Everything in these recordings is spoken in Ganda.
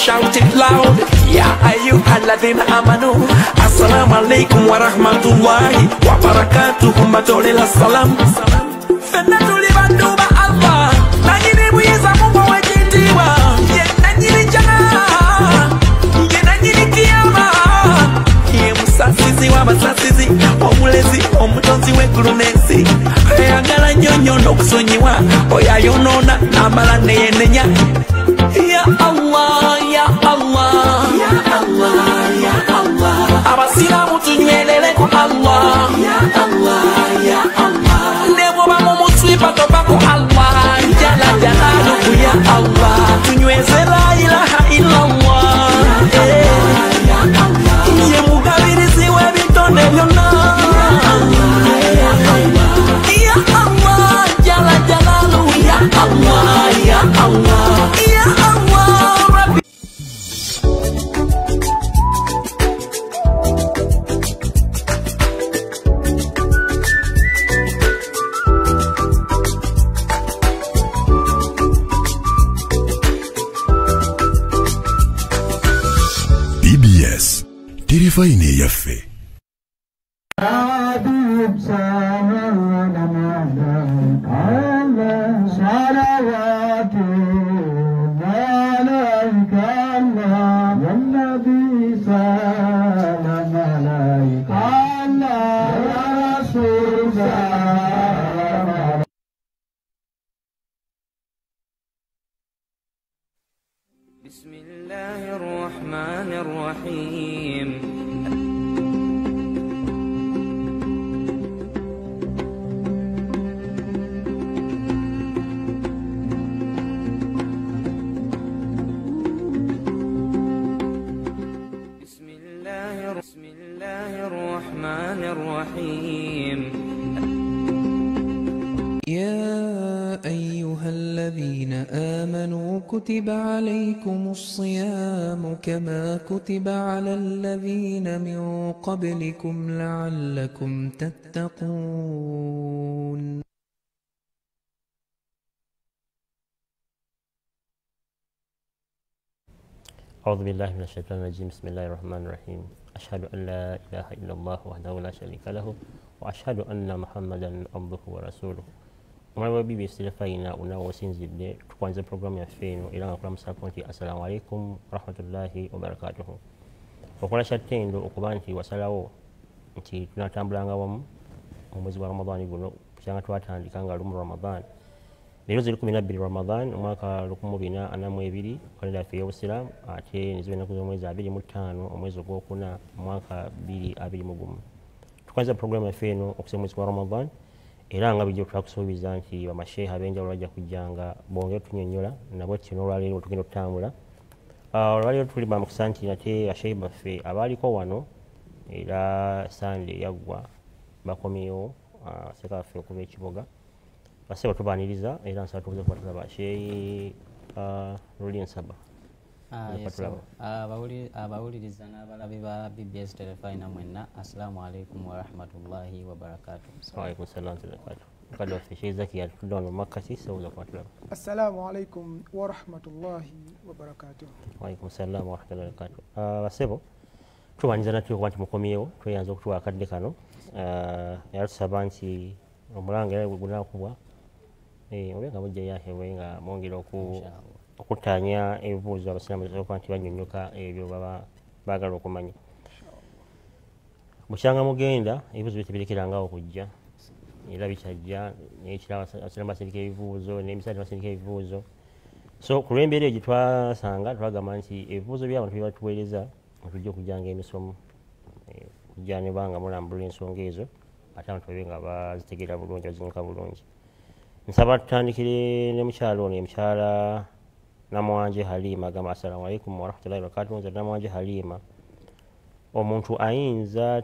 shout it loud. Ya ayyuhalladhina amanu, assalamu alaikum wa rahmatullahi wa barakatuh. Matolela salam. Fenna tulibanduba Allah, nanyini bwiza Mungu wejitiwa. Ye nanyini jana, ye nanyini kiyama. Ye musasizi wa masasizi, omulezi omutonzi w'eggulunensi. Ayagala nyonyo n'okusonyiwa, oyo ayonoona n'amala neyenenya. Ya Allah, ya Allah, ya Allah, ya Allah. Abasiraamu tunywelere ku Allah, ya Allah, ya Allah. Ne bw'oba mu muswipa tova ku Allah, jala jalaluhu ya Allah. Tunyweze la ilaha illallah, ya Allah. Ye mugabirizi w'ebitonde byonna, ya Allah, ya Allah, jala jalaluhu ya Allah, ya Allah, ya Allah, Rabbi. BBS Tirifaine yaffe. بسم الله الرحمن الرحيم بسم الله الرحمن الرحيم يا أيها الذين آمنوا كتب عليكم الصيام كما كتب على الذين من قبلكم لعلكم تتقون. أعوذ بالله من الشيطان الرجيم. بسم الله الرحمن الرحيم. أشهد أن لا إله إلا الله وحده لا شريك له وأشهد أن محمدا عبده ورسوله. Mwana wa BBS Tirifaina unaosinzidde tukwanze programu ya feno era nga kulamusa ponti assalamu alaikum rahmatullahi wa barakatuh. Okola kyatendo okuba nti wasalawo nti tunatambulanga wamu mu mwezi wa Ramadhani guno kyanga twatandika nga lumu Ramadhan. Lero ziri 12 Ramadhan omwaka 1442 kalenda yaffe y'Obusiraamu ate nizibe ennaku z'omwezi 25 omwezi ogwokuna omwaka 2021. Tukwanze programu ya feno okusa mwezi wa Ramadhan. Era nga bijjo twakusuubiza nti bamasheha benjawulo bajja kujjanga bongera tunyonnyola nabo kino olwaleero tugenda okutambula. Olwaleero tuli bamukisa nti nate bashehi baffe abaaliko wano era Sunday yaggwa bakomyewo baseka baffe okuva ekibuga base batubaaniriza era nsaba tubuze kubatula bashehi Luli Nsaba. abawuliriza n'abalabi ba BBS Tirifaina mwenna assalamu alaikum wa rahmatullahi wa barakatuh. Wa alaikum salaam wa barakatuh. Kadwa fishe zaki ya tudon makasi sauza kwa tulaba. Assalamu alaikum wa rahmatullahi wa barakatuh. Wa alaikum salaam wa rahmatullahi wa barakatuh. Basebo tubanyiza natyo kwanti mukomyewo tweyanza okutuwa akadde kano yatusaba nti omulanga era gunaakubwa obenga mujja yahewe nga mwongera okutanya ebibuuzo abasiraamu okuba nti banyonnyoka ebyo baba baagala okumanya. Bukyanga mugenda ebibuuzo bitebirekerangawo okujja era bikyajja nekira abasiraamu basindika ebibuuzo n'emisaati basindika ebibuuzo. So ku lw'embeera egyo twasanga twagamba nti ebibuuzo by'abantu bye batuweereza tujja okujjanga emisomo kujja ne banga mulambulula ensonga ezo ate abantu babe nga bazitegeera bulungi bazinyuka bulungi. Nsaba tutandikire ne mukyalo ono mukyala Namwanje Halima agamba assalamu alaikum wa rahmatullahi wa barakatuh. Nze Namwanje Halima, omuntu ayinza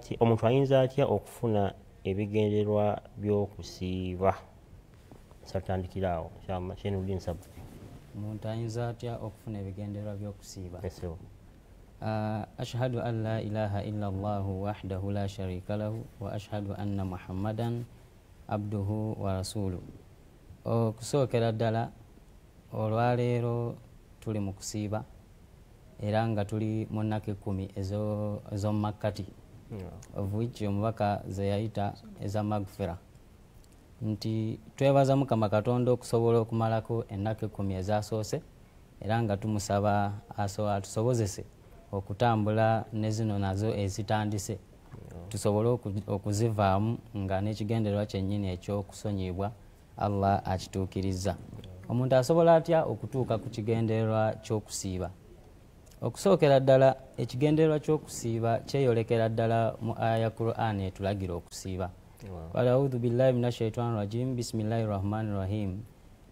atya okufuna ebigendererwa by'okusiiba? Satandikiraawo kyama kyeno Luli Nsaba. Omuntu ayinza atya okufuna ebigendererwa by'okusiiba? Ashhadu an la ilaha illa Allah wahdahu la sharika lahu wa ashhadu anna Muhammadan abduhu wa rasuluhu. Okusookera ddala olwaleero tuli mu kusiiba era nga tuli mu nnaku 10 ez'omu makkati of which omubaka ze yayita eza magfira nti twebaza Mukama Katonda okusobola okumalako ennaku 10 ezasoose era nga tumusaba atusobozese okutambula ne zino nazo ezitandise tusobole okuzivaamu nga n'ekigendererwa kyennyini ekyokusonyibwa Allah akituukiriza. Omuntu asobola atya okutuuka ku kigendererwa ky'okusiiba? Okusookera ddala ekigendererwa ky'okusiiba kyeyolekera ddala mu aya ya Qur'an etulagira okusiiba. A'udhu billahi minash shaitani rajim bismillahir rahmanir rahim.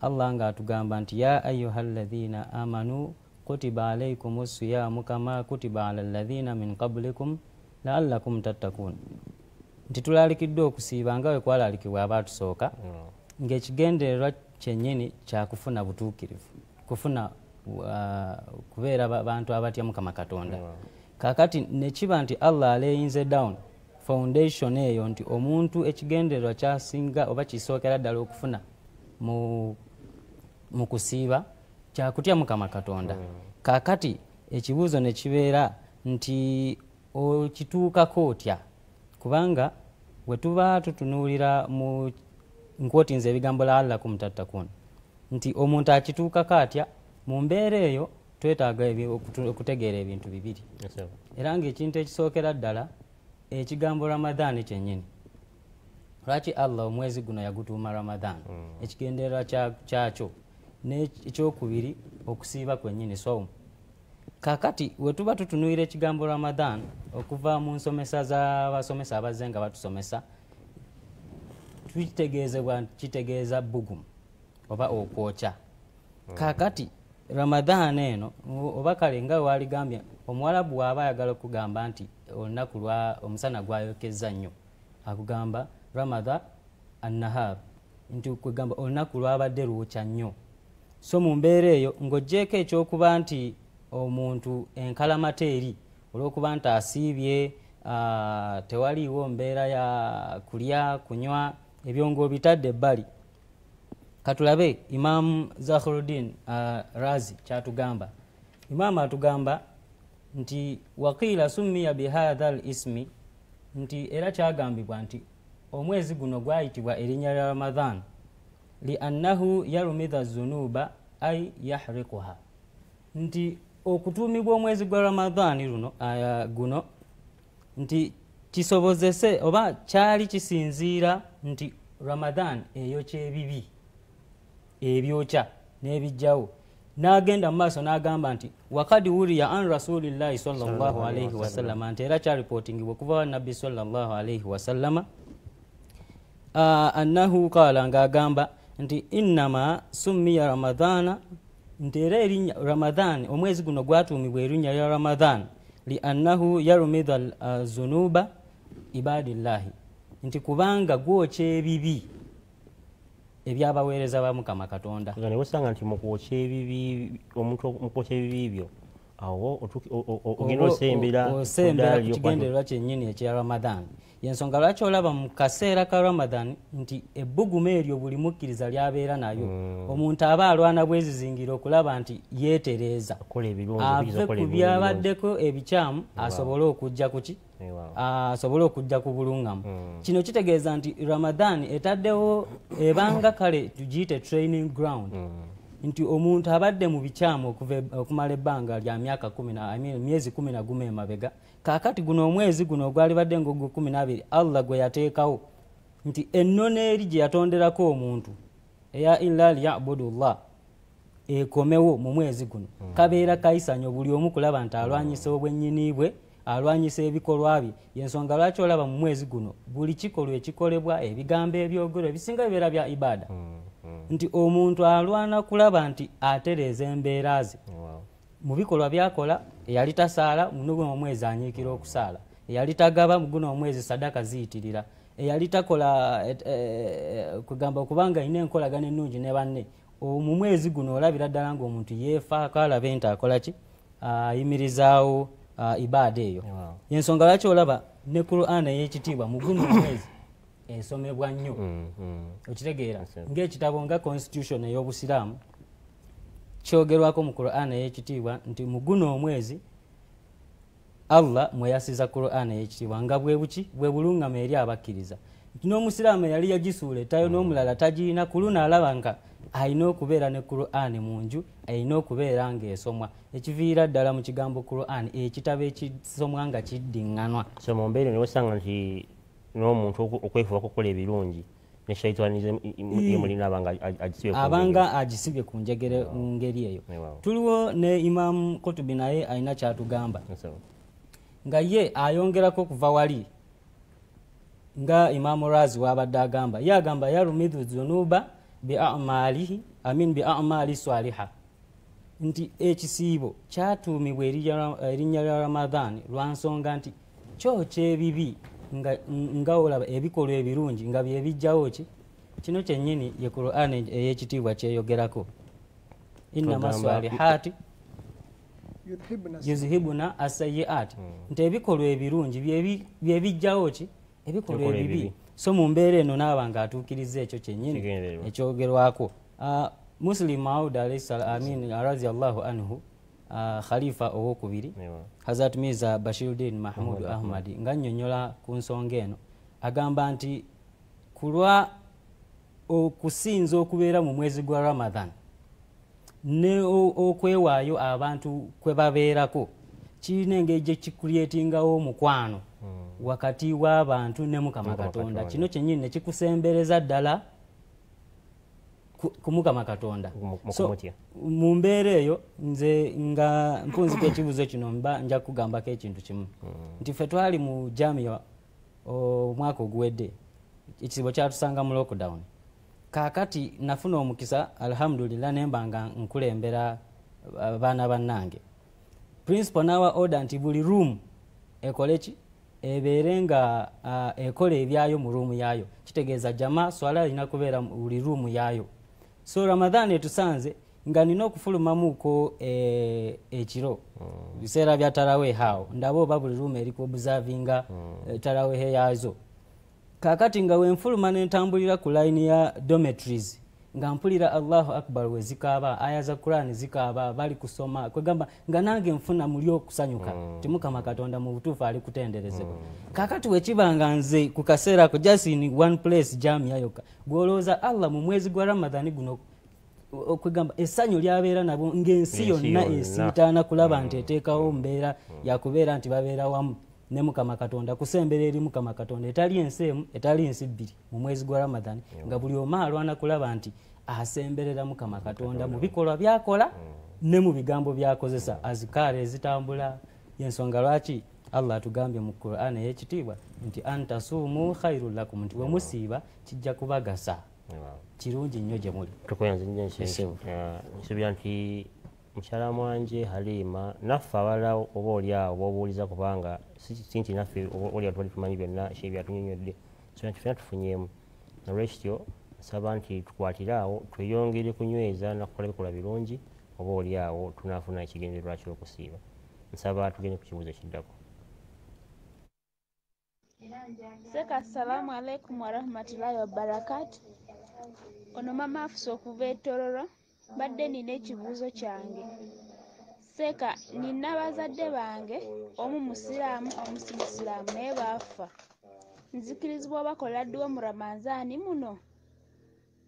Allah nga atugamba nti ya ayyuhalladhina amanu kutiba alaykumus siyamu kama kutiba alal ladhina min qablikum la'allakum tattaqun. Nti tulalikiddwa okusiiba nga bwe kwalalikibwa abaatusooka ng'ekigendererwa kyennyini kyakufuna butuukirivu, kufuna kubeera bantu abatya Mukama Katonda. Kakati ne kiba nti Allah alayinze down foundation eyo nti omuntu ekigendererwa kyasinga oba kisookera ddala okufuna mu kusiiba kyakutya Mukama Katonda. Kakati ekibuuzo ne kibeera nti okituukako otya? Kubanga bwe tuba tutunuulira mu nkwotinze ebigambo la'allakum tattaqun nti omuntu akituukako atya, mu mbeera eyo twetaaga okutegeera ebintu bibiri. Era ng'ekintu ekisookera ddala ekigambo Ramadhan kyennyini. Lwaki Allah omwezi guno yagutuuma Ramadhan? Ekigendererwa kyakyo n'ekyokubiri okusiiba kwennyini sawm. Kakati we tuba tutunuulira ekigambo Ramadhan okuva mu nsomesa z'abasomesa abazze nga batusomesa, tukitegeezebwa kitegeeza bugumu oba okwokya. Kakati Ramadhan eno oba kale nga waligambye Omuwarabu bw'aba ayagala okugamba nti olunaku omusana gwayokezza nnyo akugamba Ramadhan an-nahar, nti kugamba olunaku lwabadde lwokya nnyo. So mu mbeera eyo ng'oggyeko ekyokuba nti omuntu enkalamata eri olw'okuba nti asiibye, tewaliiwo mbeera ya kulya kunywa, ebyo ng'obitadde ebbali. Katulabe Imam Zakhruddin Razi kyatugamba. Imam atugamba nti waqiila summiya bihadha al-ismi, nti era kyagambibwa nti omwezi guno gwayitibwa erinnya lya Ramadhan liannahu yarumidha zunuba ay yahriquha, nti okutuumibwa omwezi gwa Ramadhan guno nti kisobozese oba kyali kisinziira nti Ramadhan eyokya ebibi ebyokya n'ebijjawo. N'agenda mu maaso n'agamba nti wakad wuriya an rasulillahi sallallahu alayhi wasallama, nti era kyaripootingibwa okuva wa nabbi sallallahu alayhi wasallama annahu qaala, ng'agamba nti innama summiya Ramadhana, nti era erinnya Ramadhan omwezi guno gwatuumibwa erinnya lya Ramadhan liannahu yarumidha zunuba ibadillahi, nti kubanga gwokya ebibi ebyabaweereza ba Mukama Katonda. Ne wesanga nti mukwokya ebibi, omuntu mukwokya ebibi ebyo awo ogenda osembera ku kigendererwa kyennyini ekya Ramadhan. Yensonga lwaki olaba mu kaseera ka Ramadhan nti ebbugumu eryo buli mukkiriza lyabeera nayo. Omuntu aba alwana bwezizingira okulaba nti yeetereeza ave ku byabaddeko ebikyamu asobole okujja kuki, asobole okujja ku bulungamu. Kino kitegeeza nti Ramadhan etaddewo ebanga kale tugiyite training ground, nti omuntu abadde mu bikyamu okumala ebbanga lya myezi 11 emabega. Kakati guno omwezi guno ogwali badde ng'ogwo 12 Allah gwe yateekawo nti ennono eri gye yatonderako omuntu eya illa liya'budullah ekomewo mu mwezi guno kabeera kayisanyo buli omu kulaba nti alwanyisa obwennyini bwe, alwanyisa ebikolwa bye. Yensonga lwaki olaba mu mwezi guno buli kikolwa ekikolebwa, ebigambo ebyogerwa ebisinga bibeera bya ibada, nti omuntu alwana kulaba nti atereeza embeera ze. Mu bikolwa byakola, eyali tasaala muno omwezi anyiikira okusaala, eyali tagaba muguno omwezi sadaka ziyitirira, eyali takola kugamba okubanga ina enkolagana ennungi ne banne, mu mwezi guno olabira ddala ng'omuntu yeefaako alabe nti akola ki, ayimirizaawo ibada eyo. Yensonga lwaki olaba ne Qur'an ey'ekitiibwa mu guno omwezi esomebwa nnyo. Okitegeera ng'ekitabo nga constitution ey'Obusiraamu kyogerwako mu Qur'an ey'ekitiibwa nti mu guno omwezi Allah mweyasiza Qur'an ey'ekitiibwa nga bwe buki bwe bulungama eri abakkiriza. N'omusiraamu yali yagisuula etayo n'omulala tagirina kuluna alaba nga alina okubeera ne Qur'an mu nju, alina okubeera ng'esomwa. Ekiviira ddala mu kigambo Qur'an ekitabo ekisomwa nga kiddiŋŋanwa. So mu mbeera ne wasanga nti n'omuntu okwefuba okukola ebirungi ne shaitani yemulina abanga agisibye ku njegere ngeri eyo. Tuliwo ne Imam Qutubi naye alina kyatugamba nga ye ayongerako kuva wali nga Imam Razi wabadde agamba, ye agamba yarumidhu zunuba bi'amalihi bi'amali swaliha, nti ekisiibo kyatuumibwa erinnya lya Ramadan lwa nsonga nti kyokya ebibi nga olaba ebikolwa ebirungi nga bye bijjawo ki. Kino kyennyini ye Qur'an ey'ekitiibwa kyeyogerako, innama swalihati yuzhibuna asayiati, nti ebikolwa ebirungi bye bijjawo ki ebikolwa ebibi. So mu mbeera eno naaba nga atuukiriza ekyo kyennyini ekyogerwako. Muslim Maud radiyallahu anhu, khalifa owokubiri, Hazrat Mirza Bashiruddin Mahmud Ahmad nga nnyonnyola ku nsonga eno agamba nti kulwa okusinza okubeera mu mwezi gwa Ramadan ne okwewaayo abantu kwe babeerako kirina engeri gye kikulyetingawo omukwano wakati w'abantu ne Mukama Katonda. Kino kyennyini ne kikusembereza ddala ku Mukama Katonda. So mu mbeera eyo nze nga mpunzika ekibuzo kino mba nja kugambako ekintu kimu nti ffe twali mu Jamia omwaka oguwedde, ekizibu kyatusanga mu lockdown. Kaakati nafuna omukisa alhamdulillah nemba nga nkulembera abaana bannange. Principal n'awa order nti buli room ekole ki ebeere nga ekola ebyayo mu room yayo. Kitegeeza jama swala alina kubeera mu buli room yayo. So Ramadan etusanze nga nina okufulumamuuko ekiro biseera bya tarawih awo ndaba oba buli room eriko observinga tarawih yazo. Kaakati nga wenfuluma nentambulira ku line ya dormitories nga mpulira Allahu Akbar we zikaaba, aya za Qur'an zikaaba, bali kusoma kwegamba nga nange nfuna muli okusanyuka ti Mukama Katonda mu butuufu ali kutenderezebwa. Kaakati wekibanga nze ku kaseera ko just in one place Jamia yokka gwolooza Allah mu mwezi gwa Ramadan guno okwegamba essanyu lyabeera nabo ng'ensi yonna esiitaana kulaba nti eteekawo mbeera yakubeera nti babeera wamu ne Mukama Katonda, kusembera eri Mukama Katonda etali ensi emu etali ensi bbiri mu mwezi gwa Ramadan nga buli omu alwana kulaba nti asemberera Mukama Katonda mu bikolwa byakola ne mu bigambo byakozesa, azikaara ezitambula. Yensonga lwaki Allah atugambye mu Qur'an ey'ekitiibwa nti antasuumu khairul lakum, nti we musiiba kijja kubagasa kirungi nnyo gye muli. Nsuubira nti mukyala mwanje Halima naffe abalala oba oliawo b'obuuliza kubanga si nti naffe oliawo tubali tumanyi byonna byatunyonyodde, so nti ffena tufunyeemu. Nolwekityo nsaba nti tukwatire awo tweyongere kunyweza nakukola bikolwa birungi, oba oliawo tunaafuna ekigendererwa ky'okusiiba. Nsaba tugende ku kibuuzo kiddako. Seka assalamu alaikum warahmatullahi wabarakatu. Ono mama afusa okuva etololo, badde nina ekibuuzo kyange. Seka nina bazadde bange, omu musiraamu omu si musiraamu naye baafa. Nzikirizibwa bakola dduwa mu Ramadhaani muno?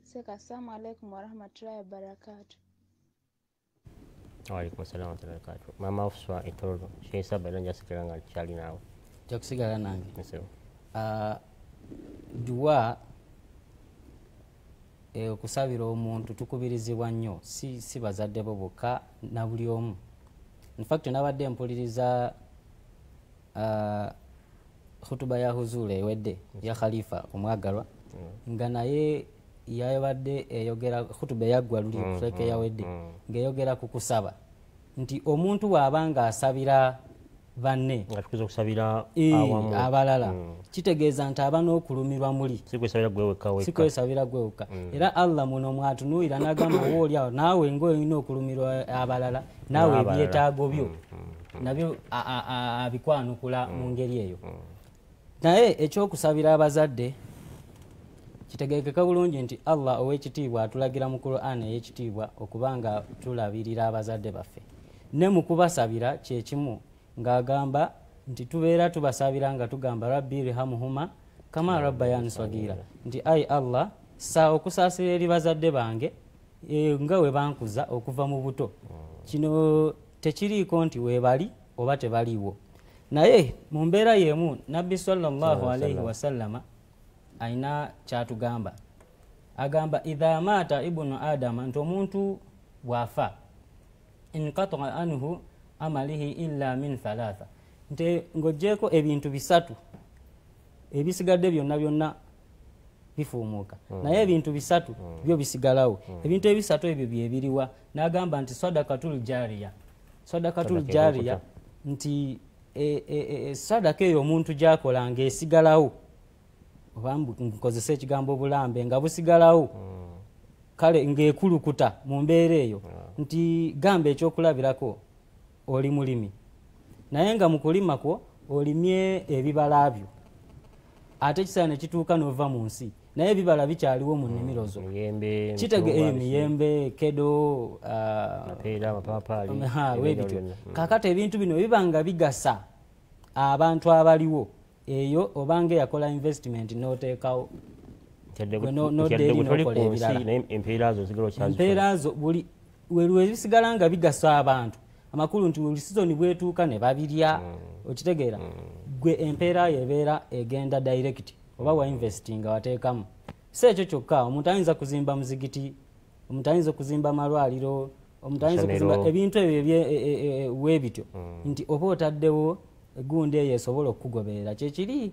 Seka assalamu alaikum warahmatullahi wabarakatu. Waalaikum salaam wa rahmatullahi wa barakatuh. Mama afusa etololo Sheikh Saba era njasigala nga kyali naawe. Kyakusigala nange. Duwa okusabira omuntu tukubirizibwa nnyo, si bazadde bo bokka na buli omu. In fact nabadde mpuliriza khutuba ya huzula ewedde ya Khalifa omwagalwa nga naye yabadde eyogera khutuba yaggwa luli feke yawedde ng'eyogera ku kusaba nti omuntu bw'abanga asabira banne nga tukuza okusabira abalala kitegeeza nti aba n'okulumirwa muli, sikwesabira gwe wekka. Era Allah muno mwatunuulira n'agamba oba oliawo naawe ng'olina okulumirwa abalala naawe ebyetaago byo nabyo abikwanukula mu ngeri eyo. Naye ekyokusabira abazadde kitegeekeka bulungi nti Allah ow'ekitiibwa atulagira mu Qur'an ey'ekitiibwa okubanga tulabirira abazadde baffe ne mu kubasabira kyekimu ng'agamba nti tubeera tubasabira nga tugamba rabbi irhamuhuma kama rabbayani sagira nti ai Allah sa okusaasira eri bazadde bange nga we bankuza okuva mu buto kino tekiriiko nti weebali oba tebaliiwo naye mu mbeera y'emu nabbi sallallahu alaihi wasallama aina kyatugamba agamba idha mata ibnu adama nti omuntu bwafa inqata'a anhu amalihi illa min thalatha nti ng'oggyeko ebintu bisatu ebisigadde byonna bifuumuuka naye ebintu bisatu byo bisigalawo ebintu ebisatu ebyo byebiriwa n'agamba nti sadakatul jariya nti sadaka eyo omuntu gyakola ng'esigalawo oba nkozesa ekigambo bulambe nga busigalawo kale ng'ekulukuta mu mbeera eyo nti gamba ekyokulabirako oli mulimi naye nga mu kulima kwo olimye ebibala byo ate ekiseera ne kituuka n'ova mu nsi naye ebibala bikyaliwo mu nnimiro zo miyembe kedo webityo kakati ebintu bino biba nga bigasa abantu abaliwo eyo obanga yakola investment n'oteekawo nodeeri nokola ebirala empeera zo buli webisigala nga bigasa abantu amakulu nti olusizoni bwetuuka ne babirya okitegeera gwe empeera yebeera egenda direct oba wa investing wateekamu si ekyo kyokka omuntu ayinza kuzimba muzigiti omuntu ayinza kuzimba malwaliro omuntu ayinza kuzimba ebintu ebyo webityo nti oba otaddewo egundi eyo esobola okukugoberera kyekiri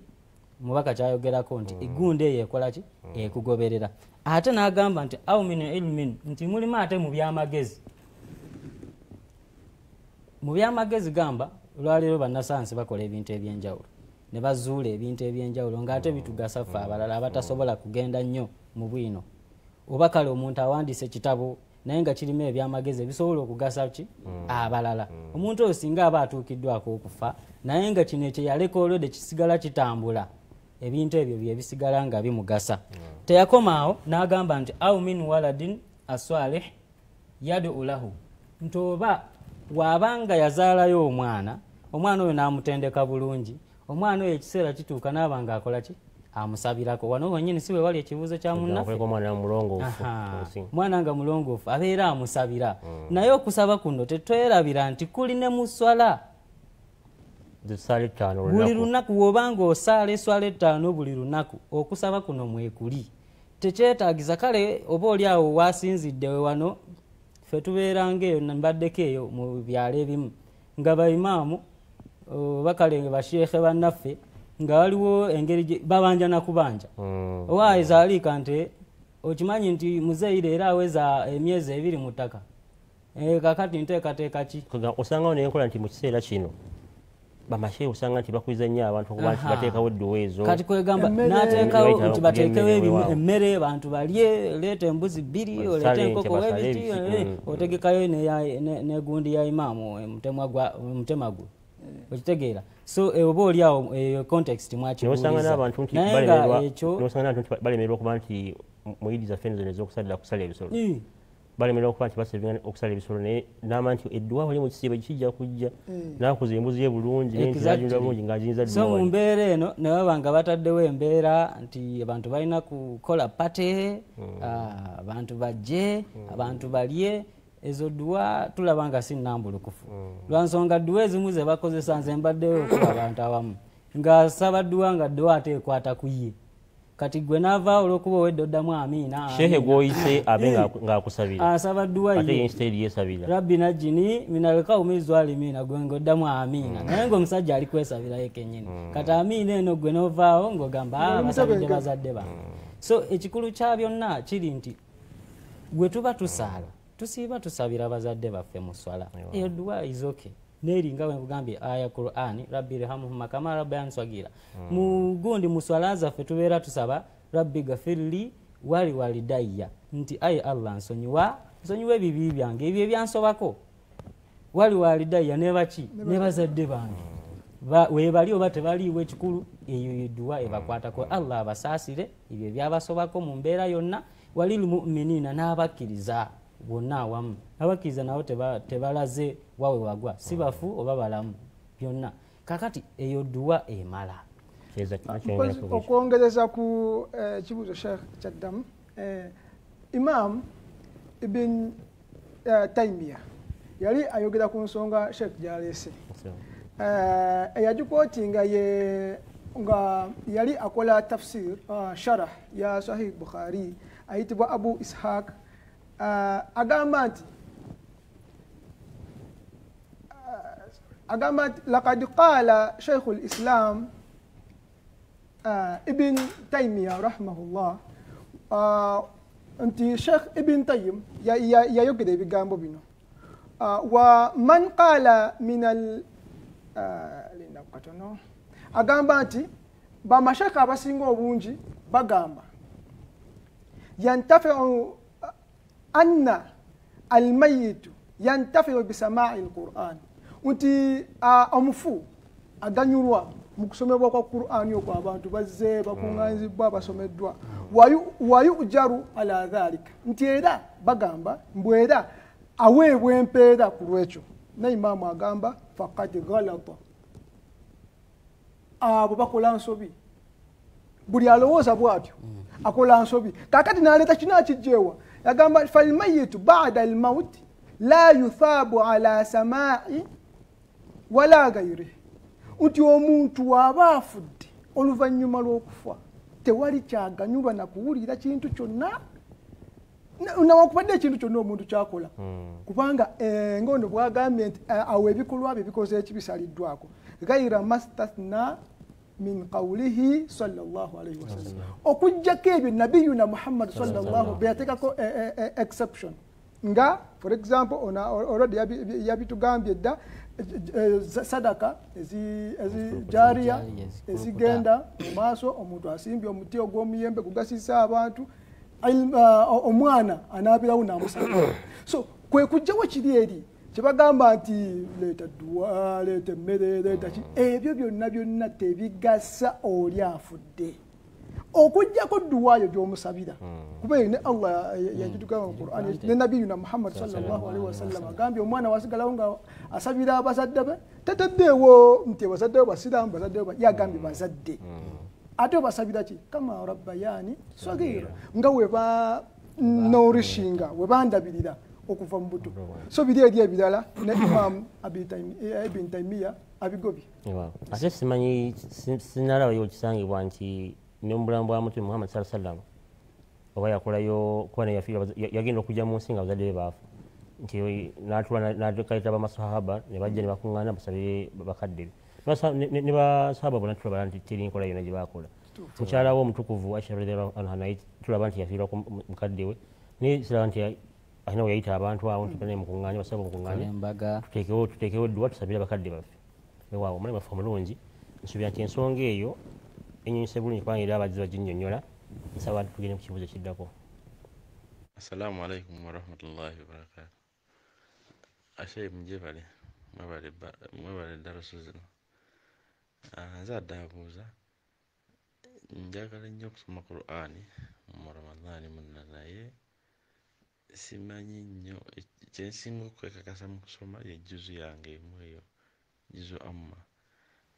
mubaka kyayogerako nti egundi eyo ekolaki ekugoberera ate n'agamba nti au min ilmin nti mulimu ate mu byamagezi gamba olwaleero bannasayansi bakola ebintu ebyenjawulo ne bazuula ebintu ebyenjawulo ng'ate bitugasa ffe abalala abatasobola kugenda nnyo mu bwino oba kale omuntu awandiisa ekitabo naye nga kirimu ebyamagezi ebisobola okugasa ki abalala omuntu oyo singa aba atuukiddwako okufa naye nga kino ekyo yalekoolode kisigala kitambula ebintu ebyo byebisigala nga bimugasa teyakomaawo n'agamba nti au min waladin aswalih yadu lahu nti oba bw'abanga yazaalayo omwana oyo n'amutendeka bulungi omwana oyo ekiseera kituuka n'aba nga akola ki amusabirako wano wennyini si we wali ekibuuzo kya munnaffe mwana nga mulongoofu abeera amusabira naye okusaba kuno tetwerabira nti kuli ne mu swala buli lunaku wobanga osaala eswala 5 buli lunaku okusaba kuno mwekuli tekyetaagiza kale oba oli awo wasinzidde we wano ffe tubeeranga eyo mbaddeko eyo mu byalo ebimu nga baimaamu bakale basheekhe bannaffe nga waliwo engeri babanja nakubanja owa ezaalika nti okimanyi nti muzeeyire era aweza emyezi 2 mu ttaka kakati nteekateeka ki osangawo nenkola nti mu kiseera kino bamashehe osanga nti bakuliza nnyo abantu okuba nti bateekawo eddoweezo kati kwegamba n'ateekawo nti bateekewo ebimu emmere abantu balye leeta embuzi 2 oleeta enkoko webiti otegekayo negundi ya imaamu omutema gwe okitegeera so oba oli awo context mwakibuuliza nosanga n'abantu nti balemererwa okuba nti mu idi zaffe zino ez'okusalira kusala ebisolo balemererwa okuba nti basabira okusala ebisolo naye n'ama nti edduwa wali mu kisiibo kijja kujja n'akuza embuzi ye bulungi n'enjira bulungi ng'aginza dduwa so mu mbeera eno ne baba nga bataddewo embeera nti abantu balina kukola pate abantu bajje abantu balye ezo dduwa tulaba nga si nnambulukufu lwansonga dduwa ezimu ze bakozesa nze mbaddeyo okuba abantu abamu ng'asaba dduwa nga dduwa ate ekwata ku ye kati gwe n'avaawo olw'okuba owedde oddamu amiina shehe gw'oyise abe ng'akusabira asaba dduwa ye ate instead yesabira rabbi najjini minalqawmi zaalimiina gwe ng'oddamu amiina naye ng'omusajja ali kwesabirayo kennyini kati amiina eno gwe n'ovaawo ng'ogamba basabidde bazadde bange so ekikulu kya byonna kiri nti gwe tuba tusaala tusiiba tusabira bazadde baffe mu swala eyo dduwa izoke neringa wenkugambye aya Qur'ani rabbi irhamuhuma kama rabbayani sagira mu gundi mu swala zaffe tubeera tusaba rabbi gafirli wali walidayya nti ayi Allah nsonyiwa ebibi byange ebyo ebyansobako wali walidayya ne baki ne bazadde bange webali oba tebaliiwo ekikulu eyo yeduwa ebakwatako Allah abasaasire ebyo byabasobako mu mbeera yonna walil mu'minina n'abakkiriza bonna awamu abakkiriza nabo tebalaze wawe wagwa si bafu oba balamu byonna kakati eyo duwa emala okwongereza ku kibuuzo Sheikh kyaddamu Imam Ibn Taymiyyah yali ayogera ku nsonga Sheikh gyaleese eyagikootinga ye nga yali akola tafsir sharah ya Sahih Bukhari ayitibwa Abu Ishaq agamba nti laqad qala Shaykh al-Islam Ibn Taymiyyah rahimahullah nti Sheikh Ibn Tayyib yayogera ebigambo bino wa man qala min agamba nti bamashaka abasinga obungi bagamba yantafi'u anna almayitu yantafi'u bisama'i alquran nti omufu aganyulwa mu kusomebwa kwa Qur'ani okwo abantu bazze bakunganzibwa basomeddwa wayujaru ala dhalika nti era bagamba mbwera aweebwa empeera ku lwekyo na Imaamu agamba faqad ghalata abo bakola nsobi buli alowooza bwatyo akola nsobi kakati naleeta kinakijjeewa yagamba falmayitu ba'da almaut la yuthabu ala samaa'i wala gayrihi nti omuntu waba afudde oluvannyuma lw'okufa tewali kyaganyulwa na kuwulira kintu kyonna nawakubadde ekintu kyonna omuntu kyakola kubanga ngondo bwagambye nti awo ebikolwa bye bikoze ekibisaliddwako gayra mastathna min qawlihi sallallahu alayhi wasallam okujjako ebyo nabiyuna Muhammad sallallahu beyateekako exception nga for example already yabitugambye dda sadaka ezijariya ezigenda mu maaso omuntu asimbye omuti ogw'omuyembe gugasisa abantu omwana anaabirawo n'amusaba so kwe kujjawo kiri eri kyebagamba nti leeta dduwa leeta emmere leeta ki ebyo byonna tebigasa oli afudde okujjako dduwaayo gy'omusabira kuba ne Allah yagitugamba mu Qur'an ne nabiyuna Muhammad sallallahu alaihi wasallam agambye omwana wasigalawo nga asabira abazadde be teteddeewo nti abazadde be basiraamu bazadde be yagambye bazadde ate obasabira ki kama rabbayani sagira nga weba nourishinga webandabirira okuva mu buto so biri eri ebirala ne Imam Ibn Taymiyyah abigobye ate simanyi sinalaba yokisangibwa nti n'omulambo wa Mutume Muhammad sallallahu alaihi wasallam oba yakolayo kuba yagenda okujja mu nsi nga abazadde be baafa nti n'atukaita bamasahaba ne bajja ne bakuŋŋaana basabire bakadde be ne basahaba bonna tulaba nti teri nkola yonna gye baakola mukyala we omutukuvu Aisha radhiyallahu anha naye tulaba nti yafiirwako mukadde we naye siraba nti alina we yayita abantu awo nti mukuŋŋaanye basaba mukuŋŋaanye tuteekewo edduwa tusabire bakadde baffe ewaawo omulimu waffe omulungi nsuubira nti ensonga eyo ennyonyese bulungi kubanga era abazzi baginnyonnyola nsaba tugende ku kibuuzo kiddako. Assalamu alaikum warahmatullahi wabarakatuh. Ashe mjebale mwebale daraso zino nze addaabuuza njagala nnyo okusoma Qur'ani mu Ramadhaani muno naye simanyi nnyo kyensinga okwekakasa mu kusoma ye juzu yange emu eyo juzu amma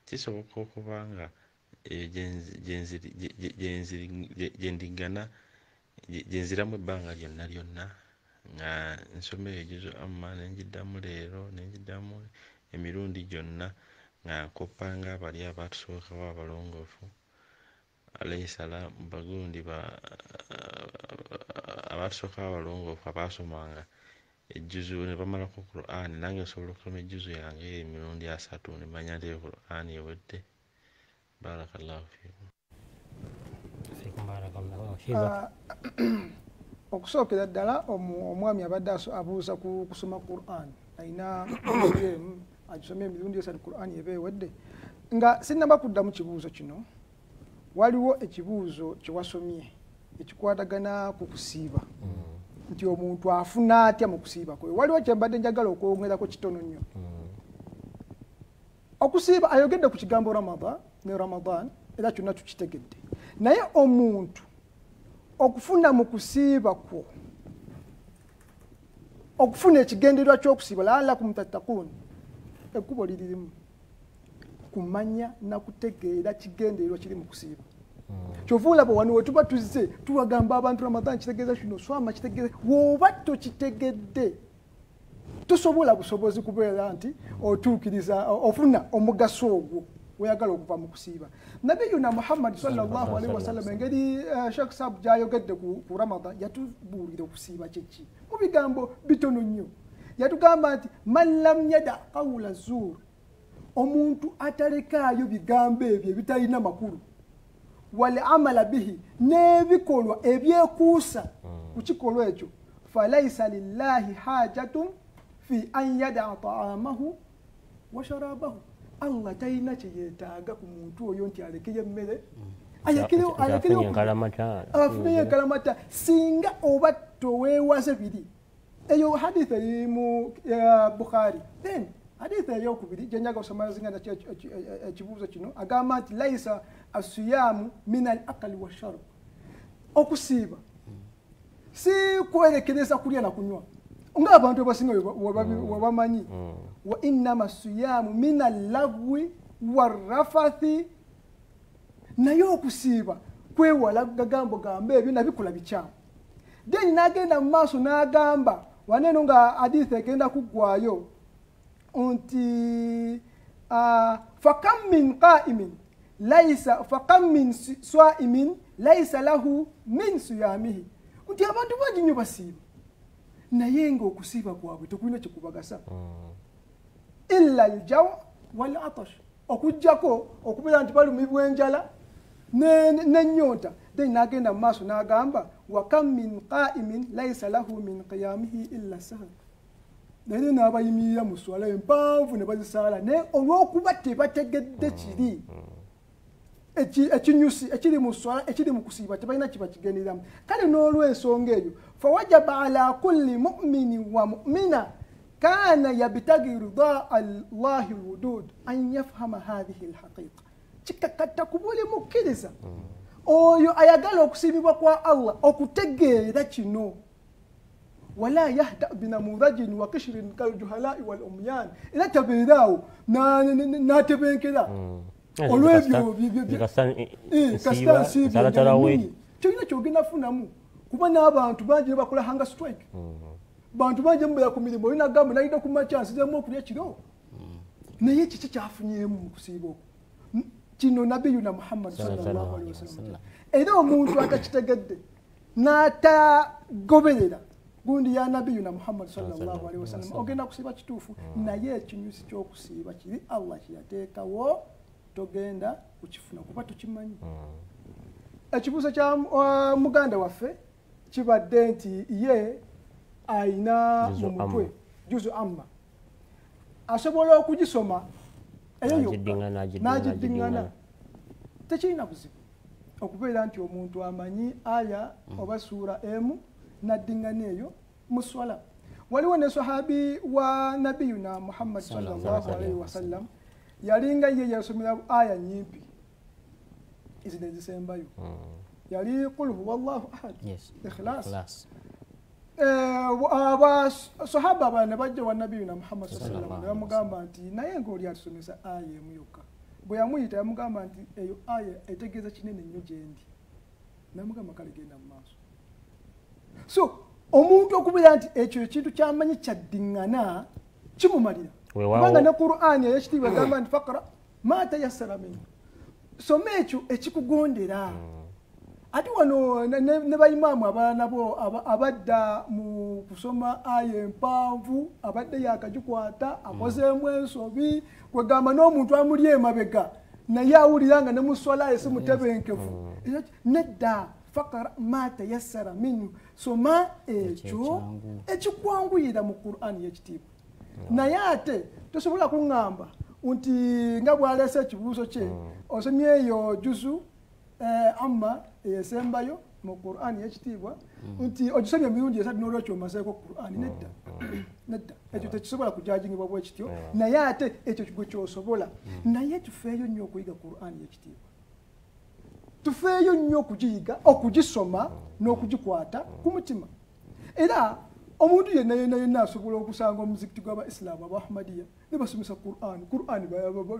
kisoboka okubanga gyenziramu ebbanga lyonna nga nsomere juzu amma nenjiddamu leero nenjiddamu emirundi gyonna nga nkoppanga bali abatusookawo abalongoofu alayhi salaam bagundi abatusookawo abalongoofu abaasomanga ejjuzu ne bamalako Qur'ani nange nsobola okusoma ejjuzu yange emirundi 3 nemanya nti Qur'ani ewedde. Barakallahu fiikum. Okusookera ddala omwami abadde abuuza ku kusoma Qur'an alina agisomye emirundi 3 Qur'an eba ewedde nga sinnaba kuddamu kibuuzo kino waliwo ekibuuzo kyewasomye ekikwatagana ku kusiiba nti omuntu afuna atya mu kusiiba kwe waliwo kyembadde njagala okwongerako kitono nnyo okusiiba ayogedde ku kigambo Ramadan ne Ramadan era kyonna tukitegedde naye omuntu okufuna mu kusiiba kwo okufuna ekigendererwa ky'okusiiba la'allakum tattaqun ekkubo lirimu kumanya na kutegeera kigendererwa kiri mu kusiiba kyova olaba wano we tuba tuzze tuwagamba abantu Ramadan kitegeeza kino swama kitegeeza woba tokitegedde tosobola busobozi kubeera nti otuukiriza ofuna omugaso ogwo weyagala okuva mu kusiiba nabiyuna Muhammad sallallahu alaihi wasallam engeri Sheikh Saab gyayogedde ku Ramadan yatubuulira okusiiba kyeki mu bigambo bitono nnyo yatugamba nti man lam yada qawla zuur omuntu atalekaayo bigambo ebyo ebitalina makulu wal amala bihi n'ebikolwa ebyekuusa ku kikolwa ekyo falaysa lillahi hajatun fi an yada ta'amahu wa sharabahu Allah talina kyeyetaaga ku muntu oyo nti alekeyo emmere alekeyo enkalamata singa oba toweewase biri eyo hadith eri mu Bukhari then hadith eyokubiri gyenjaga osamazingana ekibuuzo kino agamba nti laisa asiyamu min al akali wa sharb okusiiba si kwerekereza kulya na kunywa nga abantu abasinga wabamanyi wa innama siyamu min al-lagwi war-rafathi naye okusiiba kwewala gagambo gamba ebyo nabikula bikyamu then nagenda mu maaso n'agamba waneno nga hadith egenda kuggwayo nti fakam min qa'imin laysa fakam min swa'imin laysa lahu min siyamihi nti abantu bangi nnyo basiiba naye nga okusiiba kwabwe tekulina kyekubagasa illa aljaw wal atash okujjako okubeera nti balumibwa enjala n'ennyonta then n'agenda mu maaso n'agamba wa kam min qa'imin laysa lahu min qiyamihi illa sahar naye n'abayimirira mu swala empanvu ne bazisaala naye olw'okuba tebategedde kiri ekinyusi ekiri mu swala ekiri mu kusiiba tebalina kibakigendereramu kale n'olw'ensonga eyo fawajaba ala kulli mu'mini wa mu'mina kana yabtagi rida allahi lwudud an yafhama hadhihi alhaqiqa kikakatta ku buli mukkiriza oyo ayagala okusiibibwa kwa Allah okutegeera kino wala yahda binamudajin wa kishrin kaljuhalai wal umyan era tabeeraawo n'atebenkera olw'ebyo kyolina kyogenda funamu kuba n'abantu bangi bakola hunger strike bantu bangi mubeera ku mirimu olina gamba nalidde ku makya nsizemu okulya kiro naye kiki kyafunyemu mu kusiiba okwo kino nabiyuna Muhammad sallallahu alaihi wasallam era omuntu atakitegedde n'atagoberera gundi ya nabiyuna Muhammad sallallahu alaihi wasallam ogenda kusiiba kituufu naye ekinyusi ky'okusiiba kiri Allah kyateekawo togenda kukifuna kuba tukimanyi ekibuuzo kya muganda waffe kibadde nti ye ayina mu mutwe juzu amma asobola okugisoma eyo yokka n'agiddingana tekirina buzibu okubeera nti omuntu amanyi aya oba suura emu n'addingana eyo mu swala waliwo ne sahabi wa nabiyuna Muhammad sallallahu alaihi wasallam yalinga ye yasomera aya nyimpi izina ezisembayo yali qul huwallahu ahad ikhlas sahaba abana bajja wa nabiyuna Muhammad sallallahu alaihi wasallam bamugamba nti naye ng'oli atusomesa aya emu yokka bwe yamuyita yamugamba nti eyo aya etegeeza kinene nnyo gyendi namugamba kale genda mu maaso so omuntu okubeera nti ekyo ekintu kyamanyi kyaddiŋŋana kimumalira kubanga ne Qur'ani eyekitiibwa egamba nti faqra ma tayassara minhu soma ekyo ekikugondera ati wano ne bayimaamu abaana bo abadda mu kusoma aya empanvu abadde yakagikwata akozeemu ensobi kwegamba n'omuntu amuli emabega naye awulira nga ne mu swala esi mutebenkevu nedda faqra ma tayassara minhu soma ekyo ekikwanguyira mu Qur'ani y'ekitiibwa naye ate tosobola kuŋŋamba nti nga bw'aleese ekibuuzo kye osomye eyo juzu amma eyesembayo mu Qur'an yekitiibwa nti ogisomye emirundi esatu n'olwekyo omazeeko Qur'an nedda ekyo tekisobola kujajingibwa bwekityo naye ate ekyo gwe kyosobola naye tufeeyo nnyo okuyiga Qur'an yekitiibwa tufeeyo nnyo okugiyiga okugisoma n'okugikwata ku mutima era omuntu yenna asobola okusanga omuzikiti gw'abaisiraamu abahmadiya ne basomesa Qur'an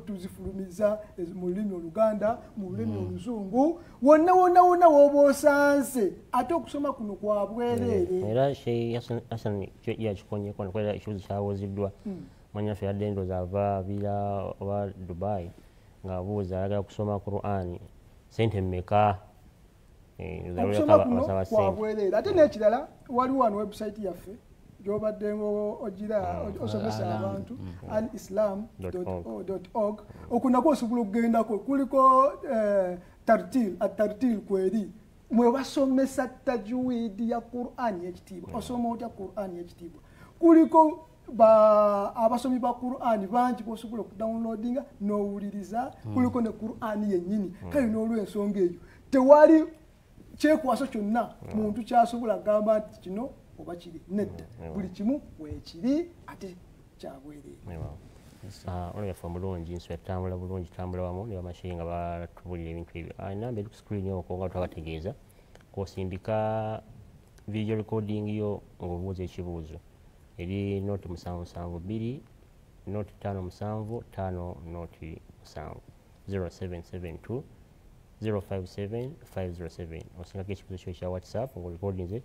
tuzifulumiza mu lulimi Oluganda mu lulimi Oluzungu wonna wooba osanze ate okusoma kuno kwa bwereere era Sheikh Hassan yakikonyeko nokwera ekibuzo kyabuuziddwa mwanyaffe yadde ndowooza ava bira oba Dubai ng'abuuza ayagala kusoma Qur'an sente mmeka okusoma kuno kwa bwereere ate n'ekirala waliwo wano website yaffe gyobadde ogira osomesa abantu alislam.org okunako osobola okugendako kuliko tartil kweri mwe basomesa tajwidi ya Qur'an yekitiibwa osoma otya Qur'an yekitiibwa kuliko abasomi ba Qur'an bangi bosobola okudownloadinga n'owuliriza kuliko ne Qur'an yennyini kale n'olw'ensonga eyo tewali kyekwaso kyonna muntu kyasobola gamba nti kino oba kiri nedda buli kimu weekiri ate kyabwereere olweyaffe omulungi nsi yatambula bulungi tambula wamu ne bamasheyi nga batubulira ebintu ebyo enamba eri ku screen okwo nga twabategeeza kwosindika video recording yo ng'obuuza ekibuuzo eri noti 772 noti 575 noti 7 0772 057507 osingako ekibuuzo kyo ekya WhatsApp ng'orecordinze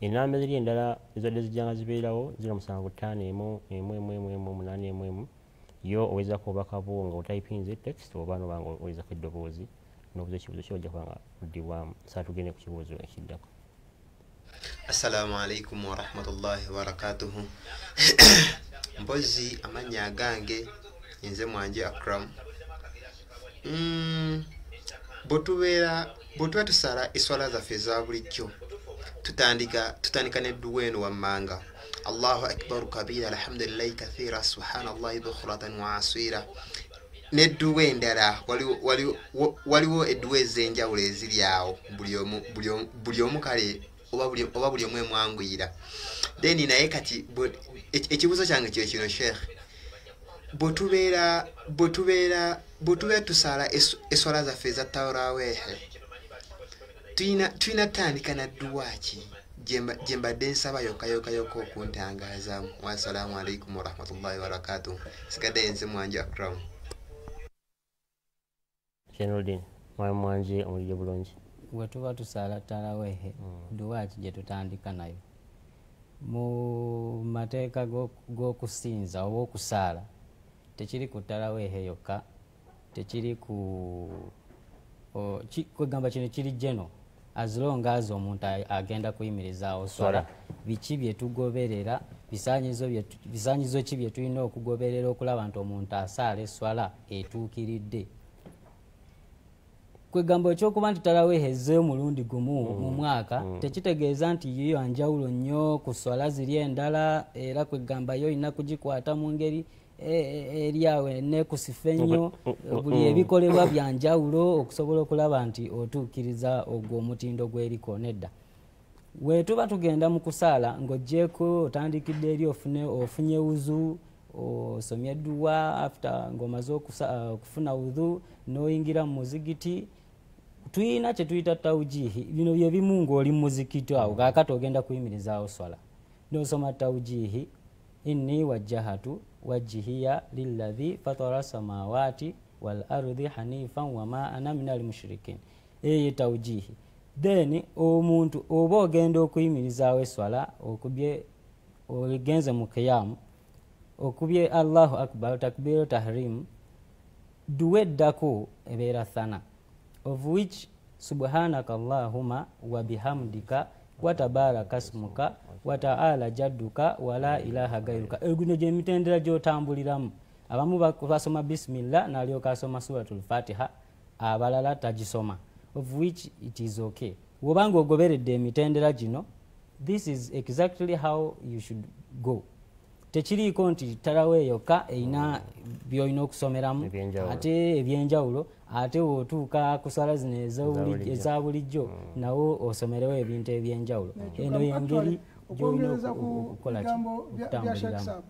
enamba eziri endala ezadde zijjanga zibeerawo 07511188 yo owezako obubaka bwo nga otayipinze text oba noba nga owezako eddoboozi n'obuuza ekibuuzo kyo ojja kuba nga oddibwamu saa tugende ku kibuuzo ekiddako. Assalamu alaikum warahmatullahi wabarakatuhu. Mpozi amannya agange nze mwanje Akram. Botubeera tusala eswala zaffe za bulijjo tutandika nedduwa eno wammanga Allahu akbar kabira alhamdulillahi kathira subhanallahi bukhratan wa asira nedduwa endala waliwo edduwa ez'enjawulo eziri awo buli omu kale oba buli omu emwanguyira then naye kati ekibuuzo kyange kye kino Sheikh botubeera tusala eswala zaffe za tawrawehe tuyina tandika na dduwa ki gye mbadde nsaba yokka okuntangaazamu. Wassalamu alaikum warahmatullahi wabarakatuh. Sigadde nze mwanje Akram. Shenodin mwanje omulire bulungi bwe tuba tusala tarawehe dduwa ki gye tutandika nayo mu mateeka g'okusinza oba okusaala tekiri ku tarawehe yokka tekiri ku kwegamba kino kiri jeno as long as omuntu agenda kuyimirizaawo swala biki byetugoberera bisaanyizo ki bye tulina okugoberera okulaba nti omuntu asaala eswala etuukiridde. Kwegamba ekyokuba nti tarawehezeyo mulundi gumu mu mwaka tekitegeeza nti yiyo anjawulo nnyo ku swala ziri endala era kwegamba yo olina kugikwata mu ngeri eri awo nekusifa ennyo buli ebikolebwa byanjawulo okusobola okulaba nti otuukiriza ogwo omutindo gw'eriko nedda. We tuba tugenda mu kusaala ng'oggyeko otandikidde eri ofunye wuzu osomye edduwa after ng'omaze okufuna wuzu n'oyingira mu muzigiti tuyina kye tuyita tawujihi. Bino bye bimu ng'oli mu muzikiti awo kaakati ogenda kuyimirizaawo swala n'osoma tawujihi inni wajjahatu wajhiya lilladhi fatara samawati wal ardi hanifan wama ana minal mushrikin. Eyo tawujihi. Then omuntu oba ogenda okuyimirizaawo eswala okubye ogenze mu qiyamu okubye Allahu akbar takbiru tahrim duwe eddako ebeera thana of which subhanaka Allahumma wa bihamdika wa tabaraka ismuka wa ta'ala jadduka wa la ilaha gairuka. Egino gye mitendera gy'otambuliramu. Abamu basoma bismillah n'alyoka asoma suratul Fatiha abalala tagisoma of which it is okay. Wobanga ogoberedde emitendera gino this is exactly how you should go. tekiriiko nti tarawe yokka erina byolina okusomeramu ate ebyenjawulo ate wotuuka ku swala zino eza bulijjo nawo osomerewo ebintu ebyenjawulo eno yengeri gyolina okukola okutambuliramu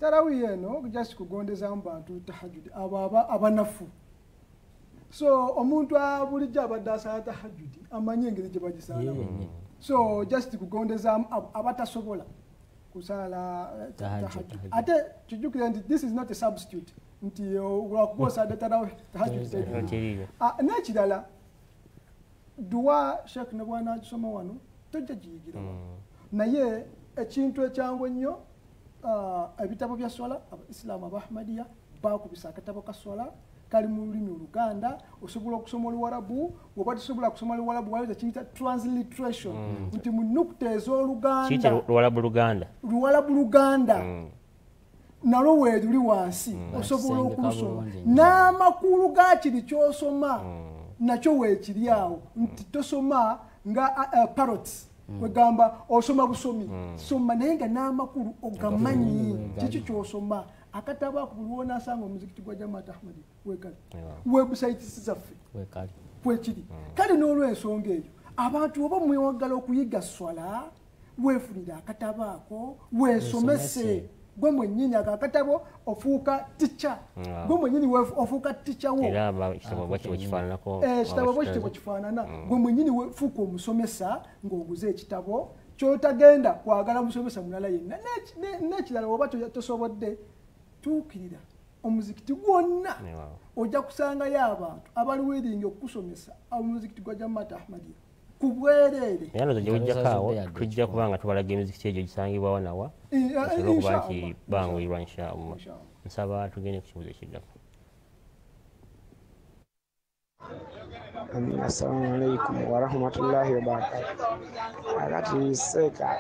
tarawi eno just kugondezamu bantu tahajudi abo abanafu so omuntu bulijjo abadde asala tahajudi amanyi engeri gye bagisalamu so just kugondezamu abatasobola kusala tahajudi ate kijukire nti this is not a substitute nti wakugosadde tarawi tahajudi n'ekirala duwa sheekh ne bwana akisoma wano tojja giyigira naye ekintu ekyangu ennyo ebitabo bya swala abaisiraamu abahmadiya bakubisa akatabo ka swala kali mu lulimi Oluganda osobola okusoma Oluwarabu oba tosobola kusoma Oluwarabu waliwo ekiyita transliteration nti mu nnukuta ez'Oluganda Luwarabu Luganda nalwo weeruli wansi osobola okulusoma n'amakulu ga kiri ky'osoma nakyo weekiri awo nti tosoma nga parrots kwegamba osoma busomi soma naye nga n'amakulu ogamanyi kiki ky'osoma akatabo ako buli wonaasanga omuzikiti gwa Jamaat Ahmadi weekali webusaitisi zaffe kwekiri kale n'olw'ensonga eyo abantu oba mwewagala okuyiga swala weefunire akatabo ako weesomese gwe mwennyini akakatabo ofuuka tica gwe mwennyini ofuuka tica wo ekitabo bwe kitabo kifaanana gwe mwennyini wefuuka omusomesa ng'oguze ekitabo kyotagenda kwagala musomesa mulala yenna n'ekirala oba tosobodde tuukirira omuzikiti gwonna ojja kusangayo abantu abaliwiringa okukusomesa omuzikiti gwa Jamaat Ahmadi ku bwereere era nzo gyewujjakaawo tujja kuba nga tubalaga emizikiti egyo gisangibwawo nawa osobola okuba nti banguyirwa inshaallah nsaba tugende ku kibuuzo ekiddako. Assalamu alaikum warahmatullahi wabarakatuh. Akati seka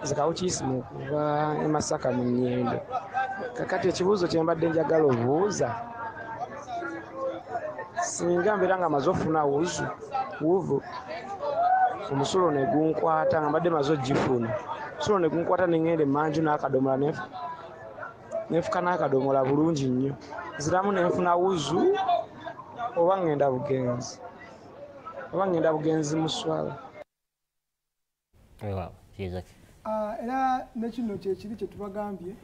zikawukiisimu okuva e Masaka mu Nnyendo. Kakati ekibuuzo kye mbadde njagala obuuza singa mbeera nga maze ofuna wuvu omusulo ne gunkwata nga mbadde maze ogifuna omusulo ne gunkwata ne ŋŋenda emmanju n'akadomola nefuka n'akadomola bulungi nnyo nziramu ne nfuna wuzu oba ŋŋenda bugenzi mu swala. Era nekino kyekiri kye tubagambye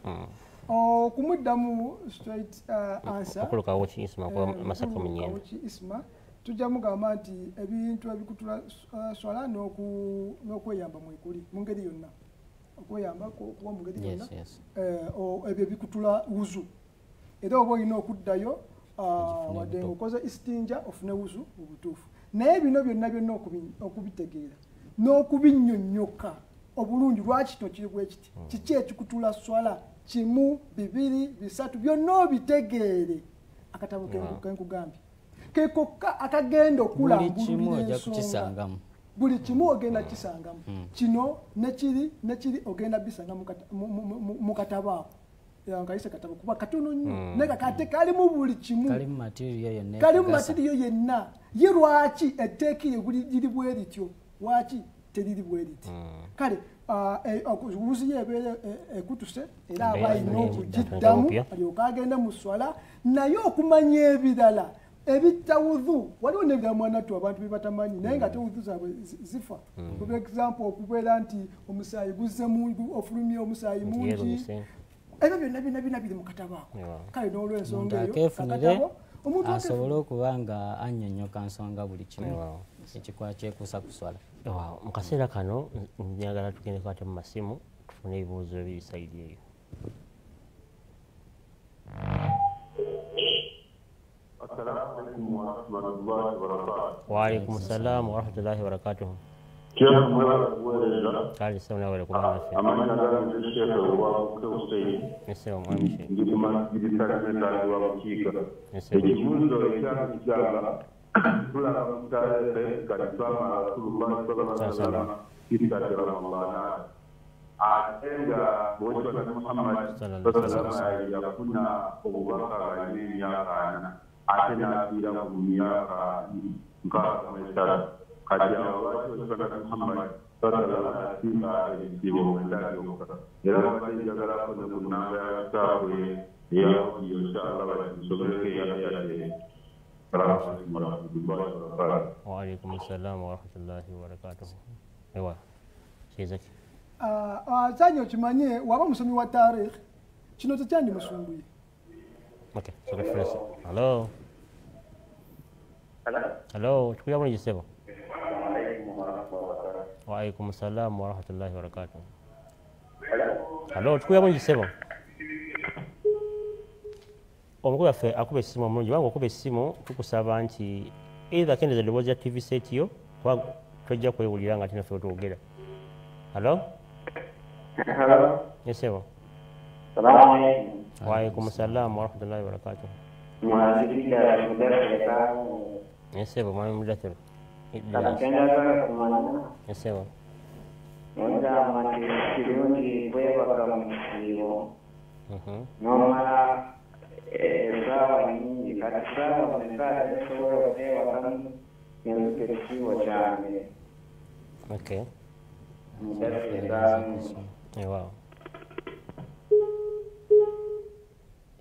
okumuddamu straight answer isma tujja mugamba nti ebintu ebikutula swala n'okweyamba mwekuli mu ngeri yonna okweyamba kuba mu ngeri yonna ebyo bikutula wuzu era oba olina okuddayo wadde ng'okoze istinja ofune wuzu mu butuufu naye bino byonna okubitegeera n'okubinnyonnyoka obulungi lwaki kino kiri bwe kiti kiki ekikutula swala kimu bibiri bisatu byonna obitegeere akatabo kenkugambye kekokka akagenda okulambulira ensonga buli kimu ogenda kisangamu kino nekiri ogenda bisanga mu katabo ako ngayise katabo kuba katono nnyo naye kakate kalimu buli kimu kalimu matiriyo yenna ye lwaki etteekire liri bwe lityo lwaki teriri bwe liti kale wuziyo ebeera ekutuse era aba alina okugiddamu alyoka agenda mu swala naye okumanya ebirala ebitawuzu waliwo n'ebirala mwanattu abantu bebatamanyi naye nga ate wuzu zaabwe zifa for example okubeera nti omusaayi guzzemu ofulumye omusaayi mungi ebyo byonna biri mu katabo ako kale n'olw'ensonga eyo akatabo omuntu asobole okuba nga annyonnyoka nsonga buli kimu kyekuusa ku swala. Mu kaseera kano njagala tugende kwate mu masimu tufune ebibuuzo ebiri sayidi eyo. Assalamu alaikum warahmatullahi wabarakatuh. Wa alaikum salaam warahmatullahi wabarakatuh. Kya mwala kuweereza. Kale sana wale kubanga fe. Amanya gange Sheikh wa Kusaini. Ese omwami she. Ndikuma nditaka wa Kika. Ekibuuzo ekyakigamba tulaba mutalefe katibama Rasulullah sallallahu alaihi wasallam kitati Ramadana. Atenga bwetwa na Muhammad sallallahu alaihi wasallam yakuna obubaka bali myaka ana. Atena akira ku myaka nkaaga mwesala. kati awo lwaki osibana muhammad sallallahu alaihi wasallam ekizibu mwenda byokka era babadde njagalako ne ku nnamba ya whatsapp eyawudiyo inshallah bakisoboleko eyayadde. Waalaikum assalam warahmatullahi wabarakatuh. Ewa Shezaki zanyi okimanye waba musomi wa tarikh kino tekyandi musumbuye. Okay, so the first. Hello. Hello, tukuya bulungi ssebo. Waalaikum assalam warahmatullahi wabarakatuh. Hello, tukuya bulungi ssebo. Omukulu waffe akuba essimu omulungi wange okuba essimu tukusaba nti either kendeza eddoboozi ya TV set yo kuba tojja kwewulira nga ate naffe wetwogera. Hello? Hello? Yesebo. Salamu alaikum. Waalaikum assalam warahmatullahi wabarakatuh. Mwazidika mudathir. Yesebo mwami mudathir. Kapenda sana kumanya. Yesebo. Nenda mati kirungi kwebaka musibo. Nomala sawa nyingi kati sawa mekaya esobola okwebaka ekiwo kyange. Okay. Wow.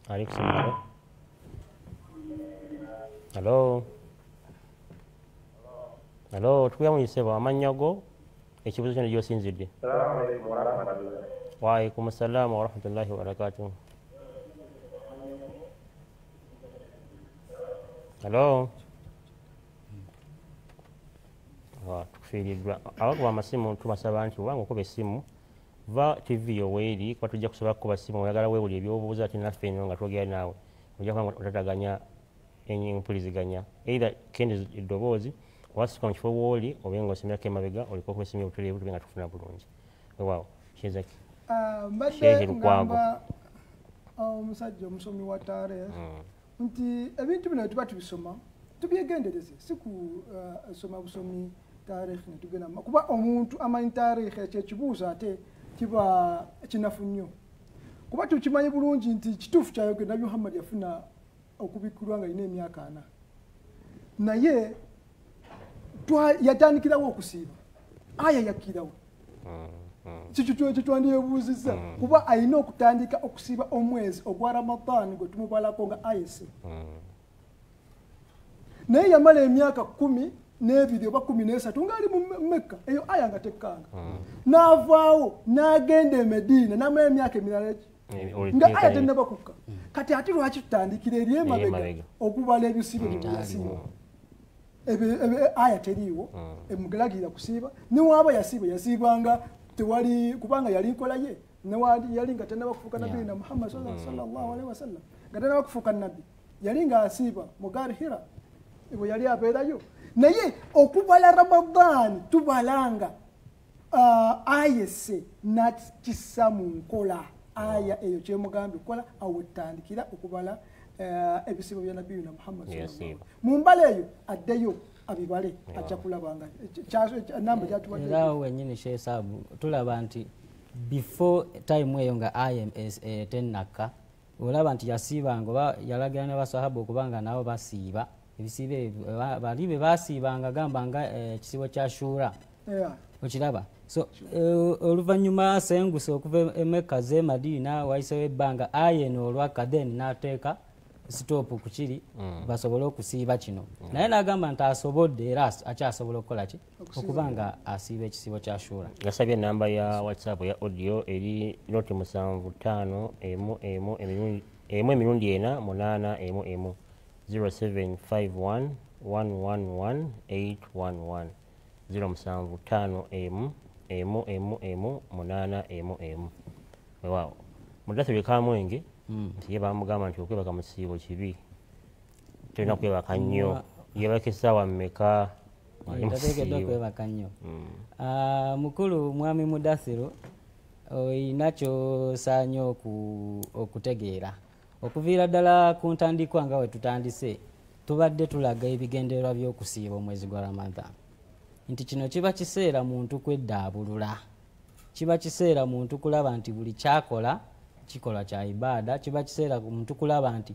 Alex Maro. Hello. Hello, tukuya mu isebo amannya go ekibuzo kino gy'osinzidde. Assalamu alaikum warahmatullahi. Wa alaikum assalam warahmatullahi wabarakatuh. Hello. Tukufiiriddwa abakuba amasimu tubasaba nti wange okuba essimu va TV yoweeri kuba tujja kusobola kukuba ssimu oyagala weewuli ebyobuuza ati naffe eno nga twogera naawe ojja kuba nga otataganya empuliziganya either kendeza eddoboozi wasituka mu kifo wooli obe nga osemerako emabega oliko okuba essimu yobutereevu tube nga tufuna bulungi wewaawo Shezaki mbadde ngamba omusajja omusomi wa tarehe nti ebintu bino tuba tubisoma tubyegendereze si kusoma busomi tarikhi netugenda kuba omuntu amanyi tarikhi ekyo ekibuuzo ate kiba kinafu nnyo kuba tukimanyi bulungi nti kituufu kyayogera nabi Muhammad yafuna okubikkulwa nga alina emyaka 4 naye yatandikirawo okusiiba aya yakkirawo kitwandiyebuuzizza kuba alina okutandika okusiiba omwezi ogwa Ramadan gwe tumubalako nga ayese naye yamala emyaka 12 oba 13 ngaali mu Mekka eyo aya nga tekkanga n'avaawo n'agenda e Medina n'amala emyaka emirala nga aya tennaba kukka kati ate lwaki tutandikira eri emabega okubala ebisibo byasiiba aya teriiwo emugalagira kusiiba niwaaba yasiibanga tewali kubanga yali nkola ye yali nga tennaba kufuuka nabbi na Muhammad sallallahu alaihi wasallam nga tennaba kufuuka nabbi yali nga asiiba mu gaari Hira bwe yali abeerayo naye okubala Ramadan tubalanga ayese nakisa mu nkola aya eyo kyemugambye okukola awo etandikira okubala ebisibo bya nabbi na Muhammad mu mbala eyo addeyo abibale ajja kulabanga namba gyatuwadde era wenyini shesabu tulaba nti before time eyo nga IMS tenaka olaba nti yasiibanga oba yalagira ne basahaba okubanga nabo basiiba ebisibe bali be basiibanga gamba nga ekisibo kya Shura okiraba so oluvannyuma senguse okuva Mecca ze Madina waisewo ebbanga ayeno olwaka then n'ateeka stop ku kiri basobole okusiiba kino naye n'agamba nti asobodde era akyasobola okukola ki okubanga asiiba ekisibo kya Shura. Yasabye enamba ya WhatsApp ya audio eri 075 emirundi 4 8 0751 111 811 075 8 waaw mudathiri kamwenge nti ye bamugamba nti okwebaka mu kisiibo kibi tolina kwebaka nnyo yebaka essaawa mmeka tateekeddwa kwebaka nnyo mukulu mwami Mudathiru olina kyosaanye okutegeera okuviira ddala ku ntandikwa nga we tutandise tubadde tulaga ebigendererwa by'okusiiba omwezi gwa Ramadan nti kino kiba kiseera muntu kweddaabulula kiba kiseera muntu kulaba nti buli kyakola kikola kya ibaada kiba kiseera muntu kulaba nti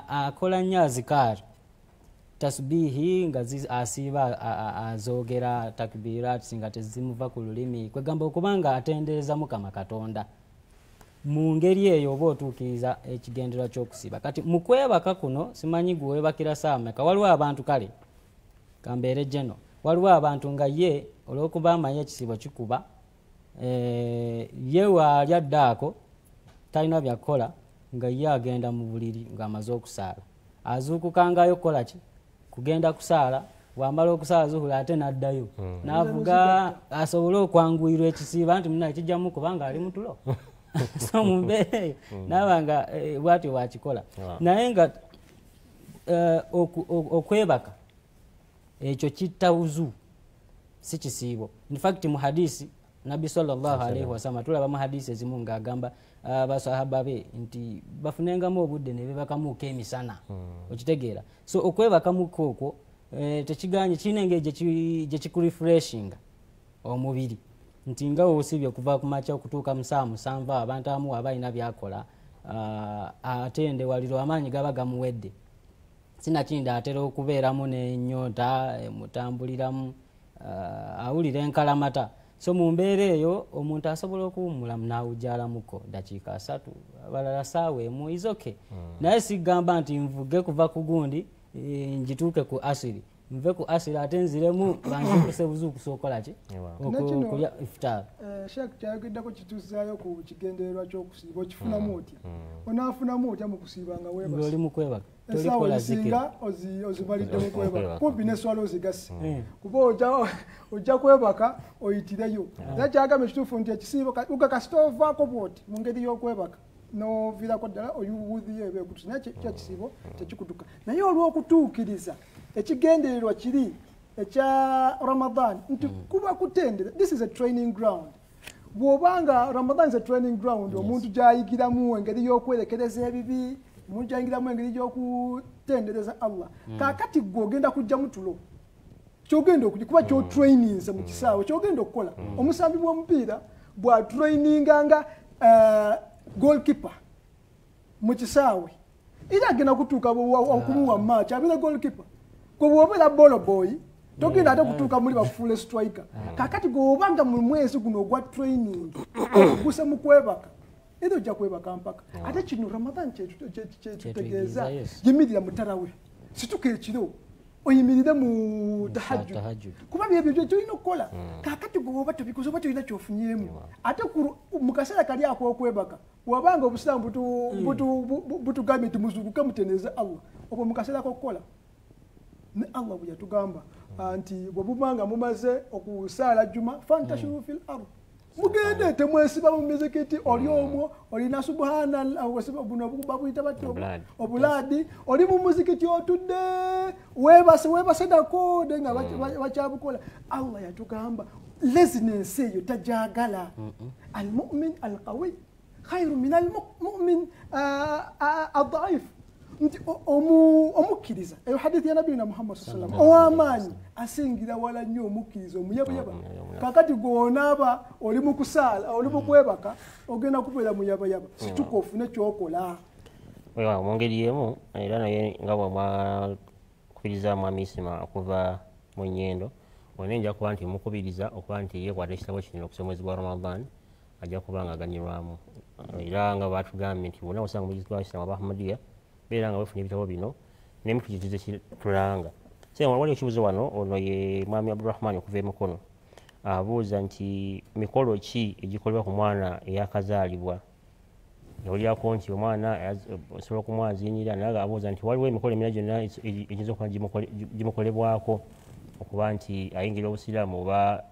akola nnyo azikaari tasbihi nga asiiba azoogera takbirat singa tezimuva ku lulimi kwegamba okubanga atendereza Mukama Katonda mu ngeri eyo oba otuukiriza ekigendererwa ky'okusiiba. Kati mu kwebaka kuno simanyi gwe weebakira saameka, waliwo abantu kale kambeere jeno, waliwo abantu nga ye olw'okuba amanyi ekisiibo kikuba ye waali addaako talina byakukola nga ye agenda mu buliri ng'amaze okusaala, azuukukangayo kukola ki? Kugenda kusaala, bw'amala okusaala zuhula ate n'addayo n'avuga asobole okwanguyirwa ekisiiba nti munaye kijjamu kubanga ali mutulo so mu mbeera eyo naaba nga bw'atyo bwakikola. Naye nga okwebaka ekyo kitta wuzu si kisiibo. In fact mu hadisi Nabbi sallallahu alaihi wasallam tulaba mu hadisi ezimu ng'agamba basahaba be nti bafunengamu obudde ne bebakamuuko emisana, okitegeera. So okwebakamuko okwo tekiganye kirina engeri gye kikurefreshinga omubiri nti nga osibye okuva ku makya okutuuka mu ssaawa 7 abantu abamu abalina byakola atende waliro amaanyi gaba gamuwedde, sinakindi atera okubeeramu n'ennyonta mutambuliramu awulira enkalamata. So mu mbeera eyo omuntu asobola okuwummulamu n'awujjalamuko dakiika 3 abalala ssaawa emu izoke. Naye sigamba nti nvuge kuva ku gundi njituuke ku asiri, nve ku asiri ate nziremu banjukuse buzuukusa okola ki okulya iftar. Sheikh kyayogeddeko kituuzaayo ku kigendererwa ky'okusiiba, okifunamu otya? Onaafunamu otya mu kusiiba nga weebase? Ng'oli mu kwebaka esaawa ezisinga ozibalidde mu kwebaka kumpi n'eswala ozigase kuba ojja kwebaka oyitireyo. Era kyagamba ekituufu nti ekisiibo ugakasita ovaako bwoti mu ngeri y'okwebaka n'oviirako ddala oyuwuuziyo ebeekutusa naye kya kisiibo tekikutuka. Naye olw'okutuukiriza ekigendererwa kiri ekya Ramadan nti kuba kutendera, this is a training ground. Bw'obanga Ramadan is a training ground, omuntu gy'ayigiramu engeri y'okwerekereza ebibi, omuntu gy'ayigiramu engeri y'okutendereza Allah. Kaakati gwe ogenda kujjamu tulo kyogenda okujja kuba kyotraininze mu kisaawe kyogenda okukola. Omusambi bw'omupiira bw'atraininganga goalkeeper mu kisaawe era agenda kutuuka okumuwa match abeera goalkeeper. Gwe bw'obeera ball boy togenda ate kutuuka muri bafuule striker. Kaakati gweobanga mu mwezi guno ogwa training okuguse mu kwebaka era ojja kwebaka mpaka. Ate kino Ramadan kyetutegeeza yimirira mu tarawe situka ekiro oyimirire mu tahajjud kuba byebyo tolina okukola. Kaakati gweoba tobikoze oba tolina kyofunyemu ate mu kaseera kali ak'okwebaka bw'obanga obusiraamu butugambye nti muzuukuke mutendereze Allah, obwo mu kaseera k'okukola ne Allah bwe yatugamba nti bwe mubanga mumaze okusaala juma fantashiru fil ard, mugende temwesiba mu mizikiti oli omwo olina subhanallah buno babuyita bati obuladi oli mu muzikiti otudde webase nakode nga bakyabukola. Allah yatugamba laziness eyo tajagala. Almu'min alqawi khairu min almu'min adhaif. Nti omukkiriza eyo hadithi ya Nabbi Muhammad sallallahu alaihi wasallam ow'amaanyi asingira wala nnyo omukkiriza omuyabuyaba. Kakati gwonaaba oli mu kusaala oli mu kwebaka ogenda kubeera muyabayaba situka ofune kyokola. Mu ngeri emu era naye nga bwamwakubiriza mwami Isima okuva mu nnyendo olina nja kuba nti mukubiriza okuba nti yeekwata ekitabo kino okusoma omwezi gwa Ramadan ajja kuba nga aganyirwamu. Era nga batugambye nti bonna osanga omwezi gwa Islam Abahamadiya beera nga wefunye ebitabo bino n'emitukize kitulanga. Waliwo ekibuzo wano, ono ye mwami Abdurrahman okuva e Mukono abuuza nti mikolo ki egikolebwa ku mwana eyakazaalibwa? Olyako nti omwana osobola okumwaziinira naye abuuza nti waliwo emikolo emirala gyonna egiyinza okuba gimukolebwako okuba nti ayingira obusiraamu oba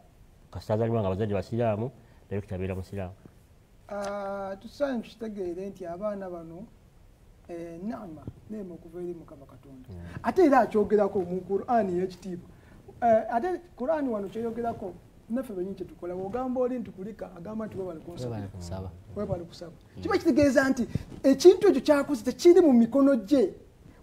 kasita azaalibwa nga abazadde basiraamu naye kitabeera musiraamu. Tusaanye tukitegeere nti abaana bano naama neema okuva eri Mukama Katonda. Ate era akyogerako mu Qur'ani y'ekitiibwa. Ate Qur'ani wano kyeyogerako naffe bennyini kyetukola. Bw'ogamba oli nti kulika agamba nti webale kusaba. Kiba kitegeeza nti ekintu ekyo kyakoze tekiri mu mikono gye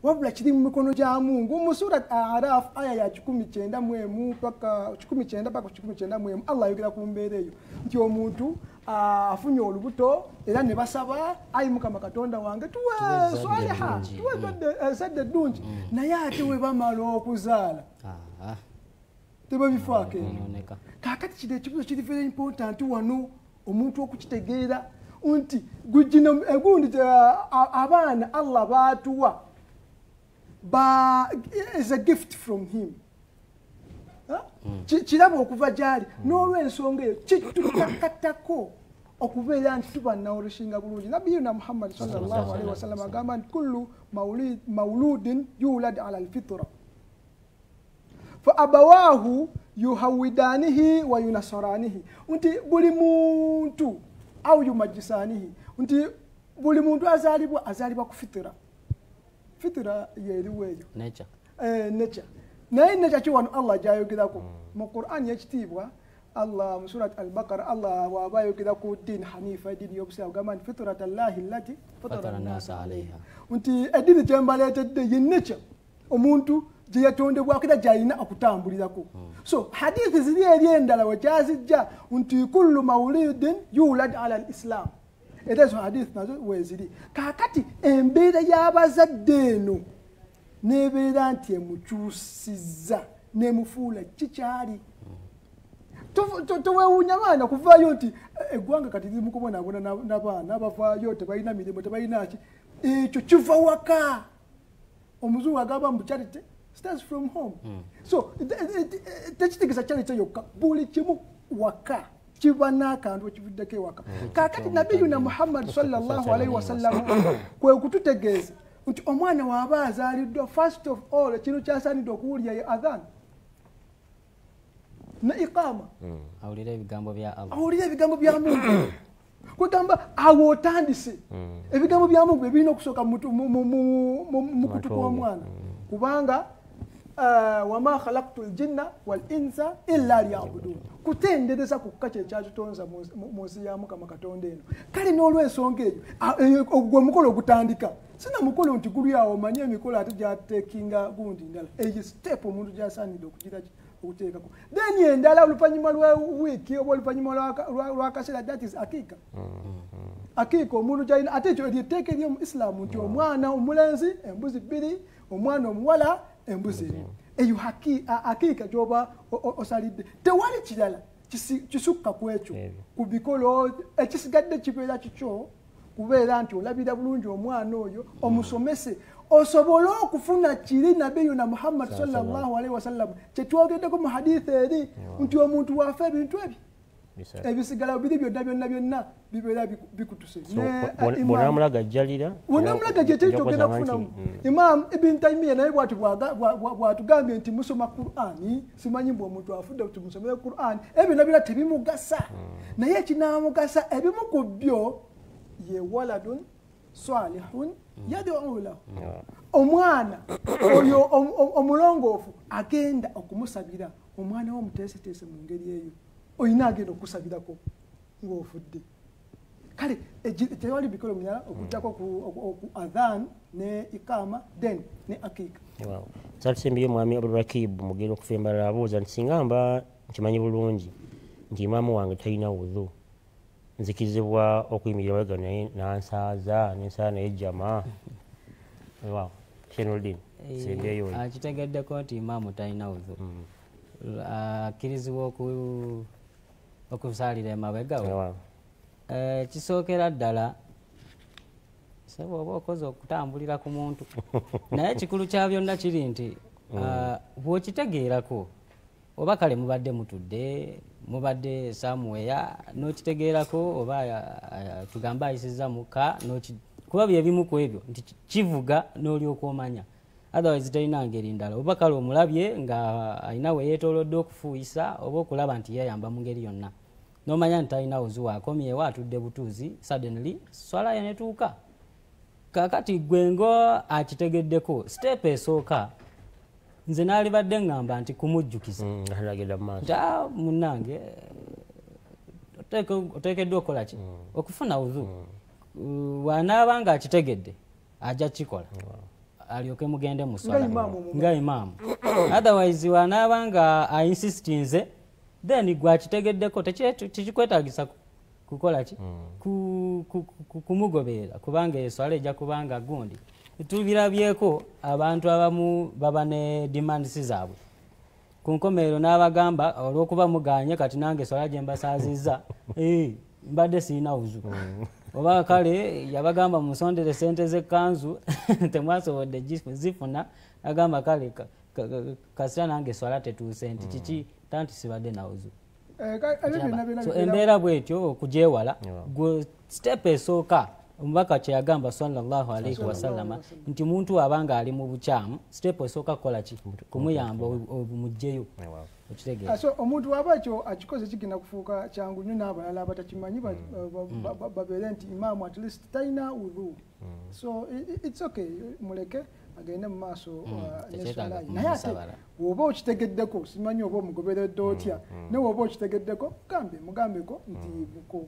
wabula kiri mu mikono gya Mungu. Mu sura Araf aya ya 19 paka 19 Allah ayogera ku mbeera eyo nti omuntu afunye olubuto era ne basaba ayi mukama katonda wange tuwe swaliha tuwe zadde ddungi naye ate we bamala okuzaala tebabifaako kaakati kino ekibuzo kiri very important wano omuntu okukitegeera nti gino egundi abaana Allah baatuwa is a gift from him kiraba okuva gyali n'olw'ensonga eyo kitukakatako okubeera nti tuba nawulushinga bulungi nabiyuna Muhammad sallallahu alaihi wasallam agamba nti kullu mauludin yulad ala alfitra fa abawahu yuhawidanihi wa yunasaranihi nti buli muntu au yumajisanihi nti buli muntu azalibwa ku fitira yeriwo eyo nature naye nature kiwano Allah gyayogerako mu Qur'an yekitiibwa Allah mu surat al-Baqara Allah waba ayogera ku din hanifa din y'obusiraamu gamba nti fitratallahi allati fatara an-nasa alayha nti edini gyembaleetedde ye nature omuntu gye yatondebwako era gy'alina okutambulirako so hadithi ziri eri endala wekyazijja nti kullu mawlidin yulad ala al-islam era ezo hadithi nazo weeziri kaakati embeera y'abazadde eno nebeera nti emukyusizza nemufuula kikyali tewewuunya baana kuvaayo nti eggwanga kati liri mukubonabona n'abaana abavaayo tebalina mirimu tebalinaki ekyo kiva waka omuzungu agamba mu charity starts from home so tekitegesa charity yokka buli kimu waka kiba n'akantu ekivuddeko ewaka kaakati nabiyuna Muhammad sallallahu alaihi wasallam kwe kututegeeza nti omwana waaba azaaliddwa first of all ekino kyasaanidde okuwulira ye adhan na iqama awulira ebigambo bya Mungu kwegamba awo otandise ebigambo bya Mungu ebirina okusooka mu kutu kw'omwana kubanga wama khalaqtu ljinna wal insa illa liyabudun kutendereza kukka kyekyatutonza mu nsi ya Mukama Katonda eno kale n'olw'ensonga eyo ogwo omukolo ogutandika sina mukolo nti guli awo omanye emikolo ate gyatekinga gundi ndala eyo step omuntu gyasaanidde okuteekako then endala oluvannyuma lwa wiiki oba oluvannyuma lwakaseera that is akika omuntu gyalina ate ekyo lyetteeka ery'omu Islaamu nti omwana omulenzi embuzi 2 omwana omuwala embuzi eyo akika gyoba osalidde tewali kirala kisukka ku ekyo ku bikolo ekisigadde kibeera kikyo kubeera nti olabira bulungi omwana oyo omusomese osobole okufuna kiri nabiyuna Muhammad sallallahu alaihi wasallam kyetwogeddeko mu hadithi eri nti omuntu waafa ebintu ebyo ebisigala biri byonna bibeera bikutuse bonamulaga jjalira bonamulaga gyekyekitogenda kufunamu Imam Ibn Taymiyyah naye bwatugambye nti musoma Qur'ani simanyi mbwe omuntu afudde kuti musomere Qur'ani ebyo nabira tebimugasa naye ekinamugasa ebimu ku byo ye waladun salihun yad'u lahu omwana oyo omulongoofu agenda okumusabira omwana w'omuteeseteese mu ngeri eyo oyina agenda okusabirako ng'ofudde kale tewali bikolo mulala okugjako ku adhan ne ikama then ne akika salisembiyo mwami Abdulrakib mugenda okufembalala abuuza nti singa mba nkimanyi bulungi nti imaamu wange talina wudhu nzikirizibwa okuyimirira wega naye nansaaza nensala naye jama Shenuddin sembeyo akitegeddeko nti imaamu talina wudhu akkirizibwa okusaalira emabega kisookera ddala sebo oba okoze okutambulira ku muntu naye ekikulu kya byonna kiri nti bw'okitegeerako oba kale mubadde mutudde mubadde samuweya n'okitegeerako oba tugamba ayisizza muka kuba byebimu ku ebyo nti kivuga n'olyoka omanya otherwise talina ngeri ndala oba kale omulabye nga alina we yeetoolodde okufuuyisa oba okulaba nti yeeyamba mu ngeri yonna n'omanya nti talina wuzu akomyewo atudde butuuzi suddenly swala ye netuuka kakati gwe ngo akitegeddeko step esooka nze naalibadde ngamba nti kumujjukiza nti munnange oteekeddwa okukola ki okufuna wuzu wanaaba nga akitegedde ajja kikola alyoke mugende mu swala nga imaamu otherwise wanaaba nga ainsistinze then gwe akitegeddeko tekikwetaagisa kukola ki kumugoberera kubanga eswala ejja kubanga gundi tubirabyeko abantu abamu baba ne demands zaabwe ku nkomerero n'abagamba olw'okuba muganye kati nange eswala gye mbasaaziza mbadde sirina wuzu oba kale yabagamba musondere sente z'ekkanzu temwasobodde zifuna agamba kale kasira nange eswala tetuuse nti kiki tanti sibadde na wuzu. So embeera bwetyo okugyewala gwe step esooka omubaka kye yagamba sallallahu alaihi wasallama nti muntu abanga ali mu bukyamu step esooka kukola ki kumuyamba omugjeyo okitegeera. So omuntu waba ekyo akikoze kigenda kufuuka kyangu nnyo n'abalala abatakimanyi babeere nti imaamu at least talina udhu. So it's okay muleke agende mu maaso neswala naye ate bw'oba okitegeddeko simanyi oba omugoberedde otya naye bw'oba okitegeddeko mugambeko nti buko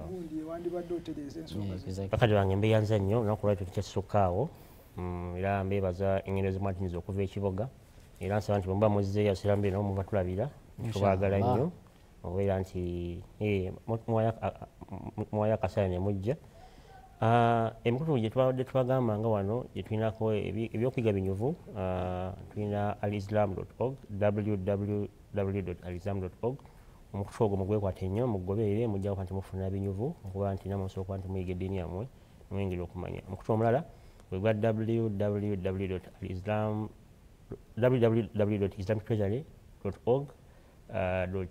gundi wandibadde otereeza ensonga ze. Bakadde bange mbeeyanza nnyo olunaku lwaitu tekyassukkaawo era mbeebaza engendo ezimwatiniza okuva ekiboga era nsaba nti bwe muba muzzeeyo asirambe nabo muba tulabira tubaagala nnyo obeera nti muwayo akasaala ne mujja. Emikutu gye twabadde twagamba nga wano gye tulinako ebyokuyiga binyuvu tulina alislam.org www.alislam.org. Omukutu ogwo mugwekwate nnyo mugoberere mujja kuba nti mufuna binyuvu okuba nti namwe musobola kuba nti muyiga eddiini yammwe mwengeri okumanya. Omukutu omulala gwe gwa www.islamtreasury.org .ug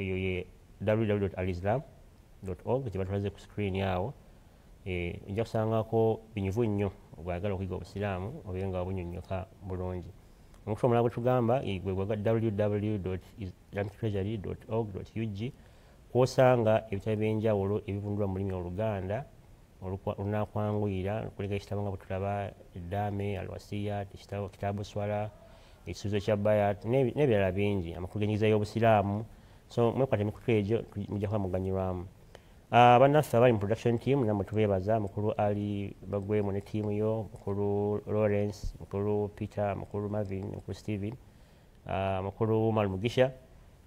eyo ye www.alislam.org gye batulaze ku screen awo. Ojja kusangako binyuvu nnyo obwagala okuyiga obusiraamu obeere nga wabunyonnyoka bulungi. Omukutu omulala gwe tugamba gwe gwa www.islamtreasury.org.ug kw'osanga ebitabo ebyenjawulo ebivundulwa mu lulimi Oluganda olunakwanguyira kulega ekitabo nga bwe tulaba eddaame alwasiya kitaabu swala ekisuubizo kya bayat n'ebirala bingi amakulu g'enyigiza y'obusiraamu. So mwekwata emikutu egyo mujja kuba muganyulwamu. Bannaffe abali mu production team namwe tubeebaza mukulu Ali Bagwemu ne tiimu yo mukulu Lawrence mukulu Peter mukulu Marvin mukulu Steven mukulu Umar Mugisha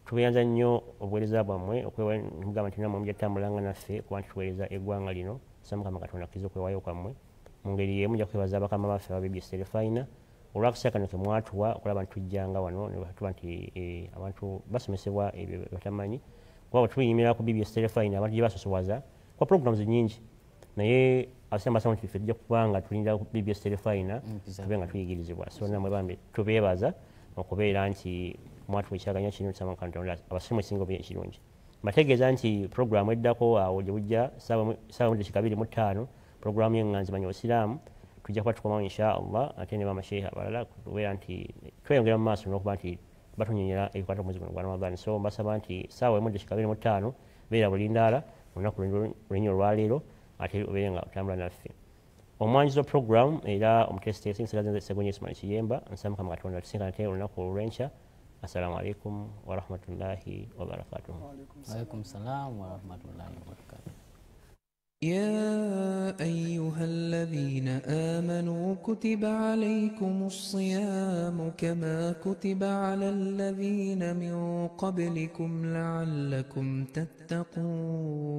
tubeeyanza nnyo obuweereza bwammwe okugamba nti namwe mujja tutambulanga naffe kuba nti tuweereza eggwanga lino tusaba Mukama Katonda akkiriza okwewaayo kwammwe mu ngeri y'emu mujja kwebaza bakama baffe aba BBS Terefayina olw'akaseera kano ke mwatuwa okulaba nti tujjanga wano ne tuba nti abantu basomesebwa ebyo batamanyi kuba bwe tuyimira ku BBS Terefayina abantu gye basosowaza kwa programs nyingi naye abasinga basaba nti ffe tujja kubanga tulinda ku BBS Terefayina tube nga tuyigirizibwa. So namwe bambi tubeebaza okubeera nti mwatuwa ekyaganya kino tusaba Katonda abasomesa ekisinga obubi ekirungi. Mbategeeza nti programu eddako awo gye bujja ssaawa 2:25 programu y'enganzi manya obusiraamu tujja kuba tukomawo inshallah ate ne bamasheeha abalala kubeera nti tweyongera mu maaso n'okuba nti batunyonyera ebikwata ku mwezi guno gwa Ramadhan. So mbasaba nti ssaawa 1:25 beera bulindaala olunaku lulinyo olwaleero ate obeere nga otambula naffe. Omwanjizo program era omutesitesi nsigazenze Ssegonyi Ismail Kiyemba nsaba Mukama Katonda tusinkana ate olunaku olw'enkya. Assalamu alaikum wa rahmatullahi wa barakatuh. Wa alaikum salam wa rahmatullahi wa barakatuh. يا أيها الذين آمنوا كتب عليكم الصيام كما كتب على الذين من قبلكم لعلكم تتقون